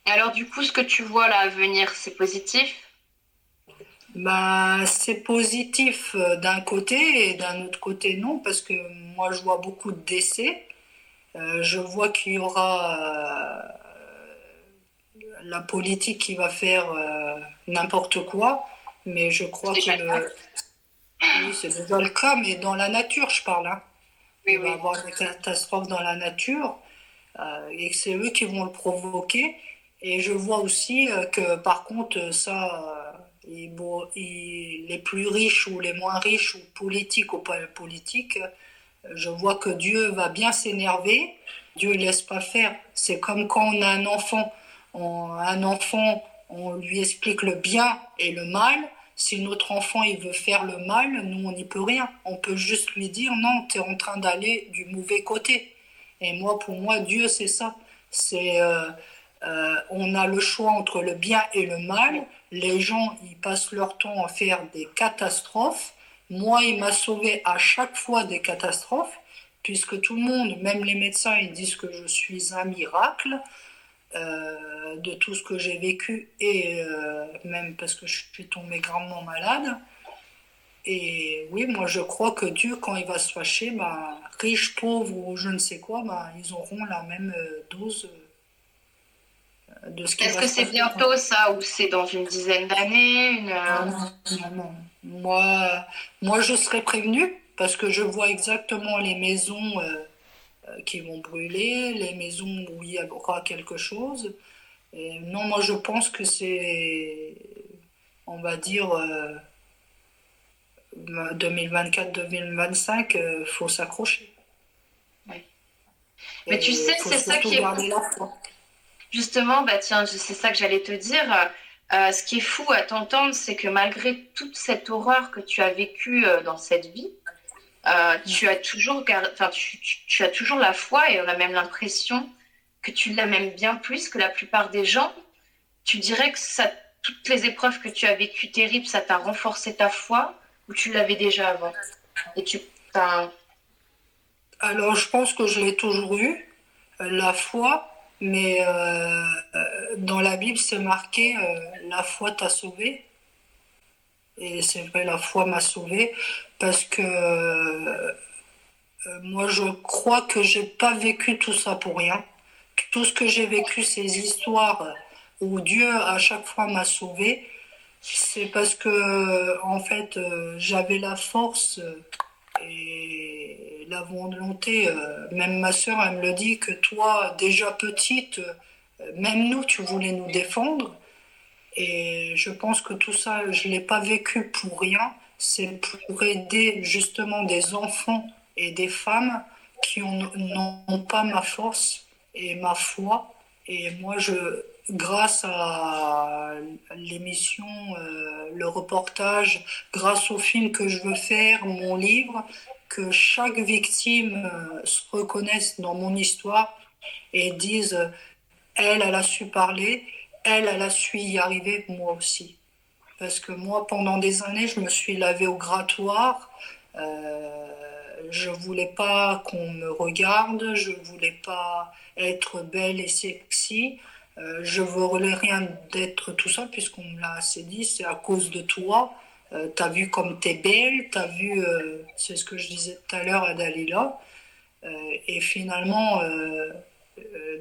Alors, du coup, ce que tu vois là à venir, c'est positif? Bah, c'est positif d'un côté et d'un autre côté non, parce que moi je vois beaucoup de décès. Je vois qu'il y aura la politique qui va faire n'importe quoi, mais je crois C'est que déjà le cas. oui, c'est déjà le cas, mais dans la nature, je parle, hein. Oui, Il va y oui. avoir des catastrophes dans la nature et que c'est eux qui vont le provoquer. Et je vois aussi que par contre, ça, les plus riches ou les moins riches, ou politiques ou pas politiques, je vois que Dieu va bien s'énerver. Dieu ne laisse pas faire. C'est comme quand on a un enfant. Un enfant, on lui explique le bien et le mal. Si notre enfant il veut faire le mal, nous on n'y peut rien. On peut juste lui dire non, tu es en train d'aller du mauvais côté. Et moi, pour moi, Dieu c'est ça. C'est on a le choix entre le bien et le mal. Les gens ils passent leur temps à faire des catastrophes. Moi, il m'a sauvé à chaque fois des catastrophes, puisque tout le monde, même les médecins, ils disent que je suis un miracle de tout ce que j'ai vécu et même parce que je suis tombée grandement malade. Et oui, moi je crois que Dieu, quand il va se fâcher, bah, riche, pauvre ou je ne sais quoi, bah, ils auront la même dose de ce qui Est-ce va que se c'est passer. bientôt ça ou c'est dans une dizaine d'années, Non, non, non, non. Moi, je serais prévenue parce que je vois exactement les maisons qui vont brûler, les maisons où il y aura quelque chose. Et non, moi je pense que c'est, on va dire, 2024-2025, faut s'accrocher. Ouais. Mais tu Et sais, il faut c'est ça surtout qui est garder fou. la foi. Justement, bah tiens, c'est ça que j'allais te dire. Ce qui est fou à t'entendre, c'est que malgré toute cette horreur que tu as vécue dans cette vie, tu as toujours, enfin, tu as toujours la foi et on a même l'impression que tu l'as même bien plus que la plupart des gens. Tu dirais que ça, toutes les épreuves que tu as vécues terribles, ça t'a renforcé ta foi ou tu l'avais déjà avant? Et tu, enfin, Alors je pense que je l'ai toujours eu, la foi, mais dans la Bible c'est marqué la foi t'a sauvé. Et c'est vrai, la foi m'a sauvé parce que moi je crois que j'ai pas vécu tout ça pour rien. Tout ce que j'ai vécu, ces histoires où Dieu à chaque fois m'a sauvé, c'est parce que en fait j'avais la force et la volonté. Même ma sœur, elle me le dit que toi, déjà petite, même nous, tu voulais nous défendre. Et je pense que tout ça, je ne l'ai pas vécu pour rien. C'est pour aider justement des enfants et des femmes qui n'ont pas ma force et ma foi. Et moi, grâce à l'émission, le reportage, grâce au film que je veux faire, mon livre, que chaque victime se reconnaisse dans mon histoire et dise elle a su parler, elle a su y arriver, moi aussi. Parce que moi, pendant des années, je me suis lavée au grattoir. Je voulais pas qu'on me regarde, je voulais pas être belle et sexy. Je voulais rien d'être tout ça, puisqu'on me l'a assez dit, c'est à cause de toi. T'as vu comme t'es belle, t'as vu, c'est ce que je disais tout à l'heure à Dalila. Et finalement,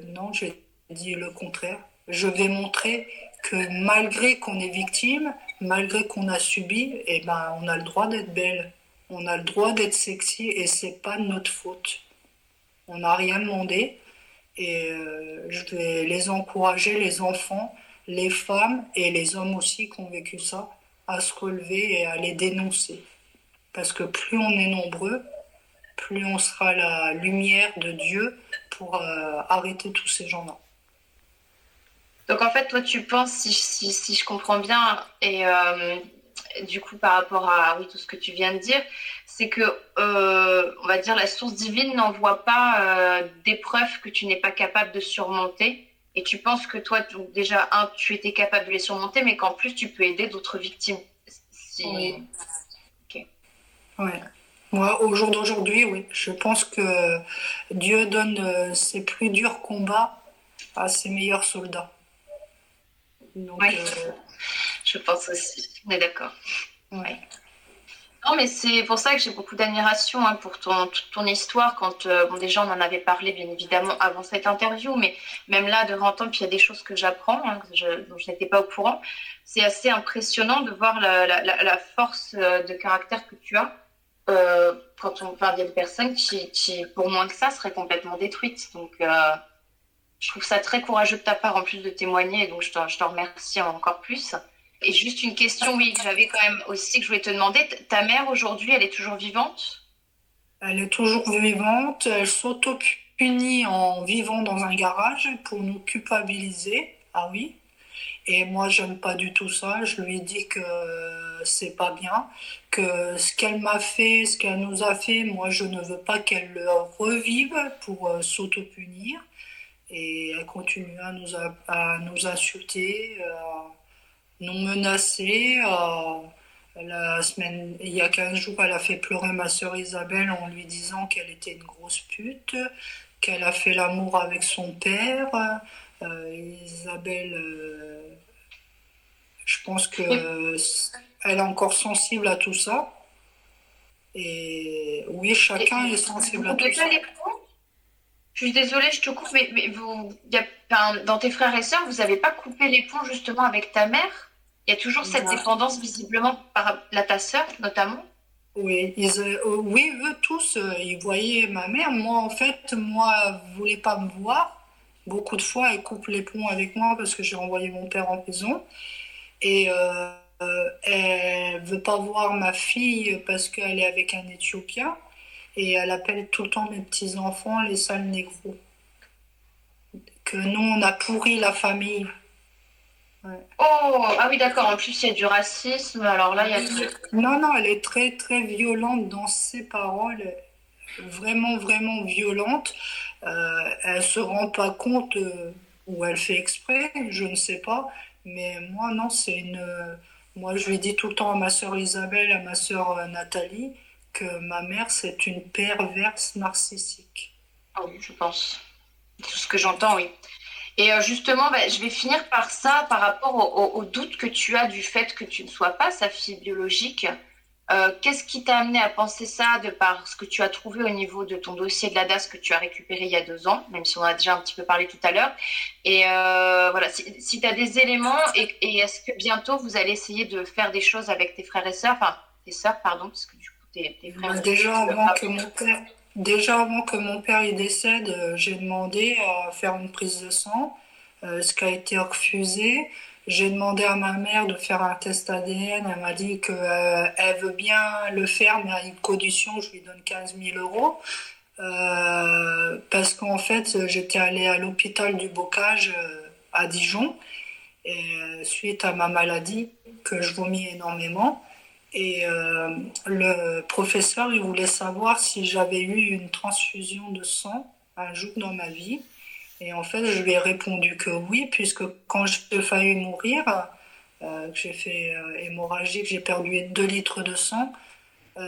non, j'ai dit le contraire. Je vais montrer que malgré qu'on est victime, malgré qu'on a subi, eh ben, on a le droit d'être belle. On a le droit d'être sexy et c'est pas notre faute. On n'a rien demandé et je vais les encourager, les enfants, les femmes et les hommes aussi qui ont vécu ça, à se relever et à les dénoncer. Parce que plus on est nombreux, plus on sera la lumière de Dieu pour arrêter tous ces gens-là. donc en fait, toi, tu penses, si je comprends bien, et du coup, par rapport à oui, tout ce que tu viens de dire, c'est que, on va dire, la source divine n'envoie pas d'épreuves que tu n'es pas capable de surmonter. Et tu penses que toi, donc, déjà, tu étais capable de les surmonter, mais qu'en plus, tu peux aider d'autres victimes. Si... Oui, Ok. ouais. Moi, au jour d'aujourd'hui, oui, je pense que Dieu donne ses plus durs combats à ses meilleurs soldats. Donc, Oui, je pense aussi. On est d'accord. ouais. Ouais. Non, mais c'est pour ça que j'ai beaucoup d'admiration hein, pour toute ton histoire. Quand bon, déjà, on en avait parlé, bien évidemment, avant cette interview, mais même là, de temps, puis il y a des choses que j'apprends, hein, dont je n'étais pas au courant. C'est assez impressionnant de voir la force de caractère que tu as. Quand on parle, il y a des personnes qui, pour moins que ça, seraient complètement détruites. Donc, je trouve ça très courageux de ta part, en plus de témoigner, donc je t'en remercie encore plus. Et juste une question, oui, que j'avais quand même aussi, que je voulais te demander. Ta mère, aujourd'hui, elle est toujours vivante? Elle est toujours vivante, elle s'auto-punit en vivant dans un garage pour nous culpabiliser. Ah oui. Et moi, j'aime pas du tout ça. Je lui ai dit que c'est pas bien, que ce qu'elle m'a fait, ce qu'elle nous a fait, moi, je ne veux pas qu'elle le revive pour s'auto-punir. Et elle continue à nous insulter, à nous menacer. Il y a 15 jours, elle a fait pleurer ma sœur Isabelle en lui disant qu'elle était une grosse pute, qu'elle a fait l'amour avec son père. Isabelle, je pense que Et elle est encore sensible à tout ça. Et oui, chacun est vous sensible à tout coupez ça. pas les ponts? Je suis désolée, je te coupe, mais vous, enfin, dans tes frères et sœurs, vous n'avez pas coupé les ponts justement avec ta mère? Il y a toujours cette Non. dépendance visiblement par ta sœur, notamment? Oui, oui, eux tous, ils voyaient ma mère. Moi, en fait, moi, ne voulait pas me voir. Beaucoup de fois, elle coupe les plombs avec moi parce que j'ai envoyé mon père en prison. Et elle veut pas voir ma fille parce qu'elle est avec un Éthiopien. Et elle appelle tout le temps mes petits-enfants les sales négros. Que nous, on a pourri la famille. Ouais. Oh, ah oui, d'accord. En plus, il y a du racisme. Alors là, il y a tout. Non, non, elle est très, très violente dans ses paroles. Vraiment, vraiment violente. Elle se rend pas compte ou elle fait exprès, je ne sais pas. Mais moi, non, c'est une. Moi, je lui dis tout le temps à ma sœur Isabelle, à ma sœur Nathalie, que ma mère, c'est une perverse narcissique. Ah oui, je pense. Tout ce que j'entends, oui. Et justement, bah, je vais finir par ça, par rapport au doute que tu as du fait que tu ne sois pas sa fille biologique. Qu'est-ce qui t'a amené à penser ça de par ce que tu as trouvé au niveau de ton dossier de la DAS que tu as récupéré il y a 2 ans, même si on a déjà un petit peu parlé tout à l'heure. Et voilà, si tu as des éléments, et est-ce que bientôt vous allez essayer de faire des choses avec tes frères et sœurs, enfin tes sœurs, pardon, parce que du coup tes frères Bah, et sœurs, déjà avant que mon père il décède, j'ai demandé à faire une prise de sang, ce qui a été refusé. J'ai demandé à ma mère de faire un test ADN. Elle m'a dit que, elle veut bien le faire, mais à une condition, je lui donne 15 000 euros. Parce qu'en fait, j'étais allée à l'hôpital du Bocage à Dijon, et suite à ma maladie, que je vomis énormément. Et le professeur, il voulait savoir si j'avais eu une transfusion de sang un jour dans ma vie. Et en fait, je lui ai répondu que oui, puisque quand j'ai failli mourir, que j'ai fait hémorragie, que j'ai perdu 2 litres de sang,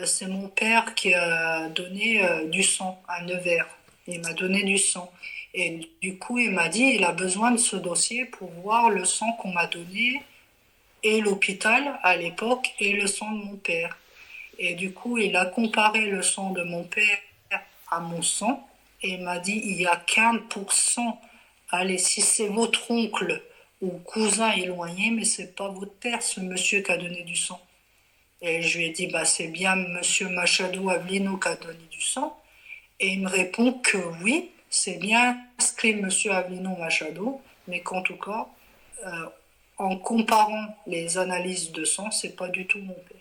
c'est mon père qui a donné du sang, un Nevers. Il m'a donné du sang. Et du coup, il m'a dit, il a besoin de ce dossier pour voir le sang qu'on m'a donné et l'hôpital à l'époque et le sang de mon père. Et du coup, il a comparé le sang de mon père à mon sang et il m'a dit, il y a qu'1%. Allez, si c'est votre oncle ou cousin éloigné, mais c'est pas votre père, ce monsieur qui a donné du sang. Et je lui ai dit, bah, c'est bien monsieur Machado Avellino qui a donné du sang. Et il me répond que oui, c'est bien inscrit monsieur Avellino Machado, mais qu'en tout cas, euh, en comparant les analyses de sang, c'est pas du tout mon père.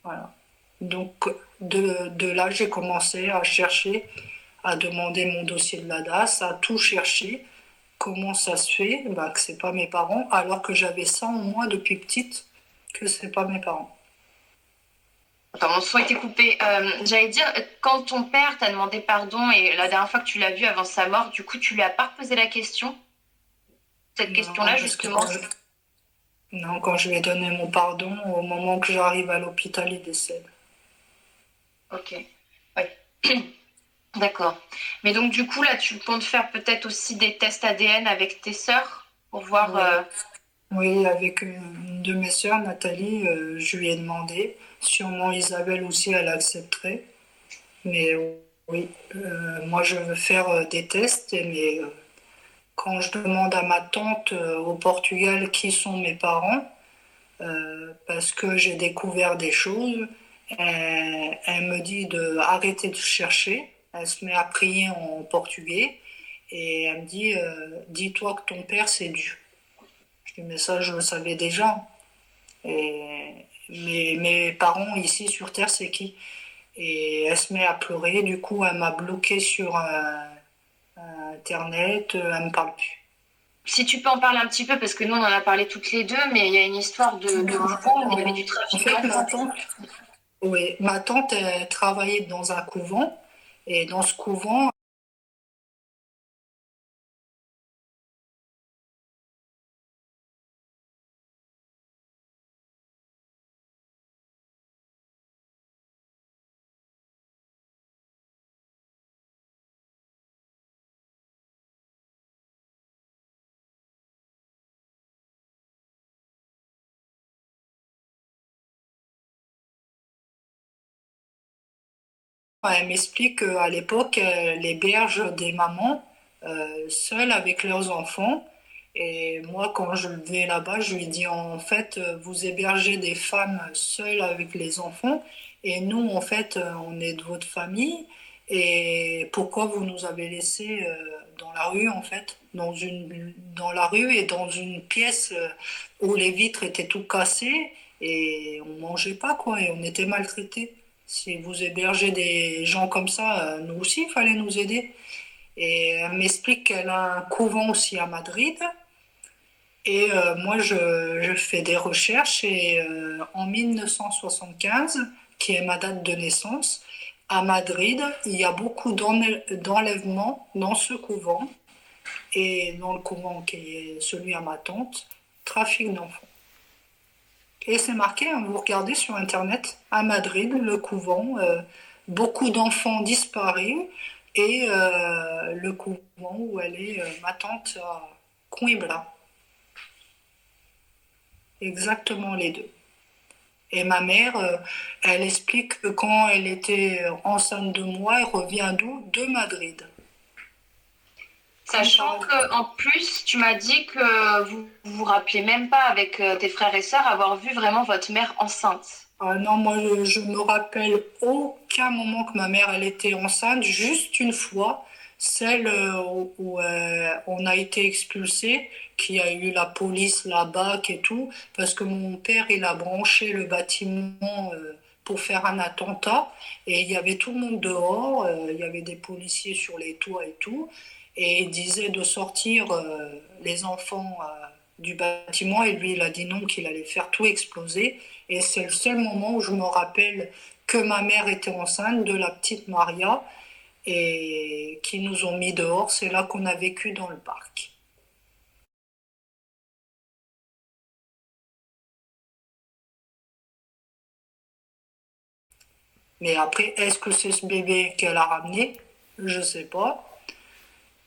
Voilà. Donc de là, j'ai commencé à chercher, à demander mon dossier de la DAS, à tout chercher. Comment ça se fait bah, que c'est pas mes parents, alors que j'avais ça en moi depuis petite, que c'est pas mes parents. Attends, mon son était coupé. J'allais dire, quand ton père t'a demandé pardon et la dernière fois que tu l'as vu avant sa mort, du coup, tu lui as pas reposé la question, cette Non, question-là, parce que justement. non, quand je lui ai donné mon pardon, au moment que j'arrive à l'hôpital, il décède. Ok. Oui. D'accord. Mais donc, du coup, là, tu comptes faire peut-être aussi des tests ADN avec tes sœurs pour voir. Oui. Oui, avec une de mes sœurs, Nathalie, je lui ai demandé. Sûrement Isabelle aussi, elle accepterait. Mais oui, moi je veux faire des tests, mais quand je demande à ma tante au Portugal qui sont mes parents, parce que j'ai découvert des choses, elle me dit de arrêter de chercher. Elle se met à prier en portugais et elle me dit dis-toi que ton père c'est Dieu. Je dis mais ça je le savais déjà. Et mes parents ici sur terre c'est qui? Et elle se met à pleurer. Du coup elle m'a bloqué sur internet. Elle me parle plus. Si tu peux en parler un petit peu, parce que nous, on en a parlé toutes les deux, mais il y a une histoire de fond, il y avait du En trafic fait, d'enfants. ma tante elle travaillait dans un couvent et dans ce couvent elle m'explique qu'à l'époque, elle héberge des mamans seules avec leurs enfants. Et moi, quand je vais là-bas, je lui dis en fait, vous hébergez des femmes seules avec les enfants. Et nous, en fait, on est de votre famille. Et pourquoi vous nous avez laissés dans la rue, en fait, dans la rue et dans une pièce où les vitres étaient tout cassées et on mangeait pas, quoi, et on était maltraités. Si vous hébergez des gens comme ça, nous aussi, il fallait nous aider. Et elle m'explique qu'elle a un couvent aussi à Madrid. Et moi, je fais des recherches et en 1975, qui est ma date de naissance, à Madrid, il y a beaucoup d'enlèvements dans ce couvent et dans le couvent qui est celui à ma tante, trafic d'enfants. Et c'est marqué, hein, vous regardez sur Internet, à Madrid, le couvent, beaucoup d'enfants disparus et le couvent où elle est, ma tante à Coimbra. Exactement les deux. Et ma mère, elle explique que quand elle était enceinte de moi, elle revient d'où? De Madrid. Comme par Sachant hasard. que en plus, tu m'as dit que vous vous rappelez même pas avec tes frères et sœurs avoir vu vraiment votre mère enceinte. Ah non, moi je me rappelle aucun moment que ma mère elle était enceinte, juste une fois, celle où on a été expulsé, qu'il y a eu la police, la BAC et tout, parce que mon père il a branché le bâtiment pour faire un attentat et il y avait tout le monde dehors, il y avait des policiers sur les toits et tout, et il disait de sortir les enfants du bâtiment et lui il a dit non, qu'il allait faire tout exploser. Et c'est le seul moment où je me rappelle que ma mère était enceinte de la petite Maria et qui nous ont mis dehors. C'est là qu'on a vécu dans le parc. Mais après, est-ce que c'est ce bébé qu'elle a ramené? Je sais pas.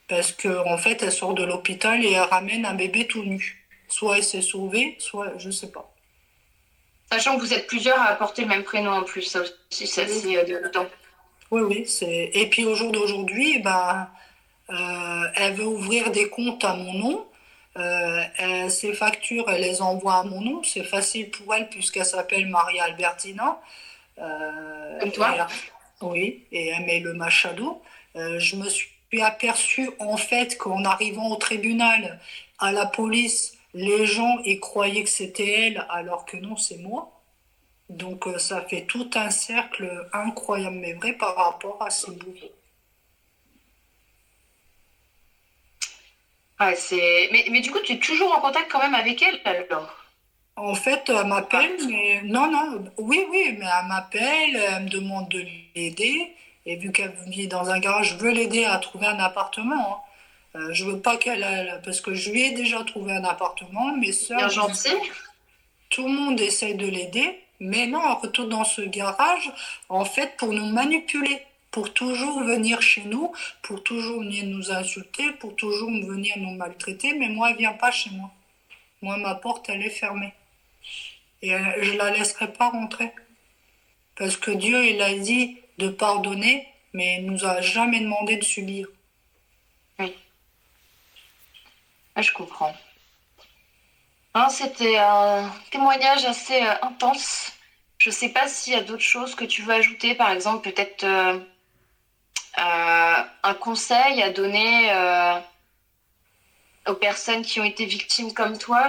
Parce que en fait, elle sort de l'hôpital et elle ramène un bébé tout nu. Soit elle s'est sauvée, soit je sais pas. Sachant que vous êtes plusieurs à porter le même prénom en plus, ça aussi, c'est Oui, assez déroutant. oui, oui. Et puis au jour d'aujourd'hui, ben, elle veut ouvrir des comptes à mon nom. Ses factures, elle les envoie à mon nom. C'est facile pour elle puisqu'elle s'appelle Maria Albertina. Comme Et, toi? oui, et elle met le Machado. Je me suis aperçue en fait qu'en arrivant au tribunal, à la police, les gens y croyaient que c'était elle alors que non, c'est moi. Donc ça fait tout un cercle incroyable mais vrai par rapport à ce bourreau. Ouais, mais du coup, tu es toujours en contact quand même avec elle alors? En fait, elle Ah, m'appelle, mais non, non, oui, oui, mais elle m'appelle, elle me demande de l'aider, et vu qu'elle vit dans un garage, je veux l'aider à trouver un appartement, hein. Je veux pas parce que je lui ai déjà trouvé un appartement, mes bien sœurs, gentil. tout le monde essaye de l'aider, mais non, elle retourne dans ce garage, en fait, pour nous manipuler, pour toujours venir chez nous, pour toujours venir nous insulter, pour toujours venir nous maltraiter, mais moi, elle vient pas chez moi. Moi, ma porte, elle est fermée. Et je la laisserai pas rentrer. Parce que Dieu, il a dit de pardonner, mais il nous a jamais demandé de subir. Oui, ah, je comprends. Hein, c'était un témoignage assez intense. Je ne sais pas s'il y a d'autres choses que tu veux ajouter, par exemple, peut-être un conseil à donner aux personnes qui ont été victimes comme toi.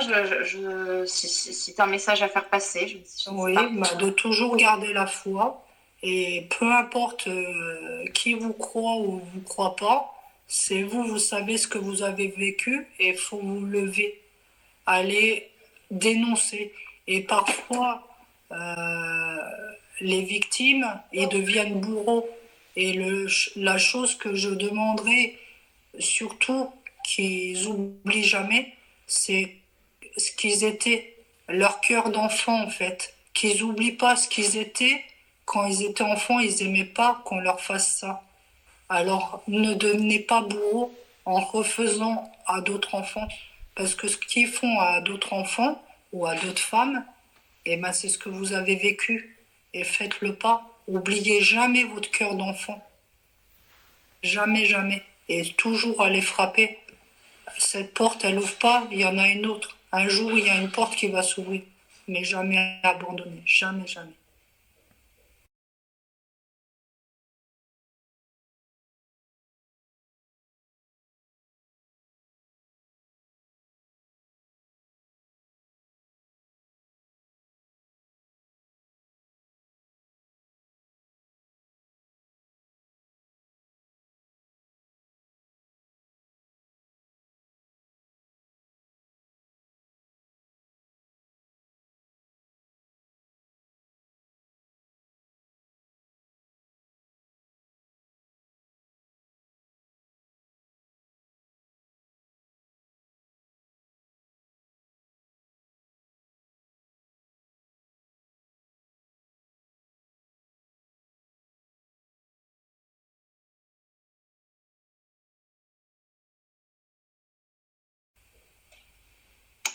Si tu as un message à faire passer, je ne sais Oui, pas. bah, de toujours garder la foi. Et peu importe qui vous croit ou vous croit pas, c'est vous, vous savez ce que vous avez vécu et il faut vous lever, aller dénoncer. Et parfois, euh, les victimes, ils deviennent bourreaux. Et la chose que je demanderais surtout qu'ils oublient jamais, c'est ce qu'ils étaient, leur cœur d'enfant en fait. Qu'ils oublient pas ce qu'ils étaient quand ils étaient enfants, ils aimaient pas qu'on leur fasse ça. Alors ne devenez pas bourreaux en refaisant à d'autres enfants. Parce que ce qu'ils font à d'autres enfants ou à d'autres femmes, eh ben, c'est ce que vous avez vécu. Et faites-le pas. Oubliez jamais votre cœur d'enfant. Jamais, jamais. Et toujours aller frapper. Cette porte, elle ouvre pas, il y en a une autre. Un jour, il y a une porte qui va s'ouvrir. Mais jamais abandonner. Jamais, jamais.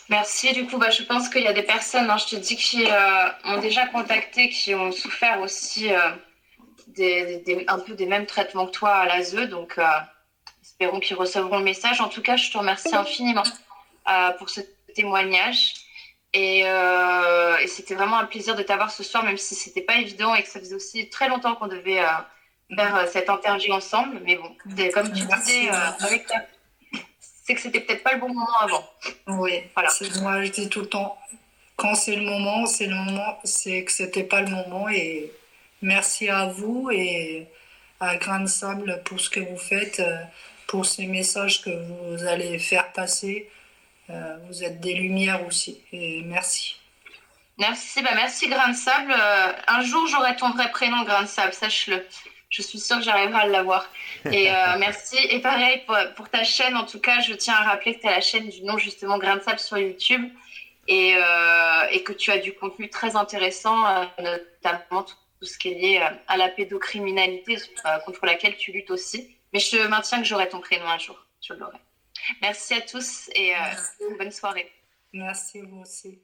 Merci. Du coup, je pense qu'il y a des personnes, hein, je te dis, qui ont déjà contacté, qui ont souffert aussi un peu des mêmes traitements que toi à l'ASE. Donc, espérons qu'ils recevront le message. En tout cas, je te remercie infiniment pour ce témoignage. Et c'était vraiment un plaisir de t'avoir ce soir, même si c'était pas évident et que ça faisait aussi très longtemps qu'on devait faire cette interview ensemble. Mais bon, comme tu disais, Merci. avec ta... c'est que c'était peut-être pas le bon moment avant. Oui, Voilà. moi je dis tout le temps, quand c'est le moment, c'est que c'était pas le moment. Et merci à vous et à Grain de Sable pour ce que vous faites, pour ces messages que vous allez faire passer. Vous êtes des lumières aussi. Et merci. Merci, merci Grain de Sable. Un jour, j'aurai ton vrai prénom, Grain de Sable, sache-le. Je suis sûre que j'arriverai à l'avoir. Et merci. Et pareil, pour ta chaîne, en tout cas, je tiens à rappeler que tu as la chaîne du nom, justement, Grain de Sable sur YouTube. Et que tu as du contenu très intéressant, notamment tout ce qui est lié à la pédocriminalité, contre laquelle tu luttes aussi. Mais je maintiens que j'aurai ton prénom un jour. Je l'aurai. Merci à tous et bonne soirée. Merci vous aussi.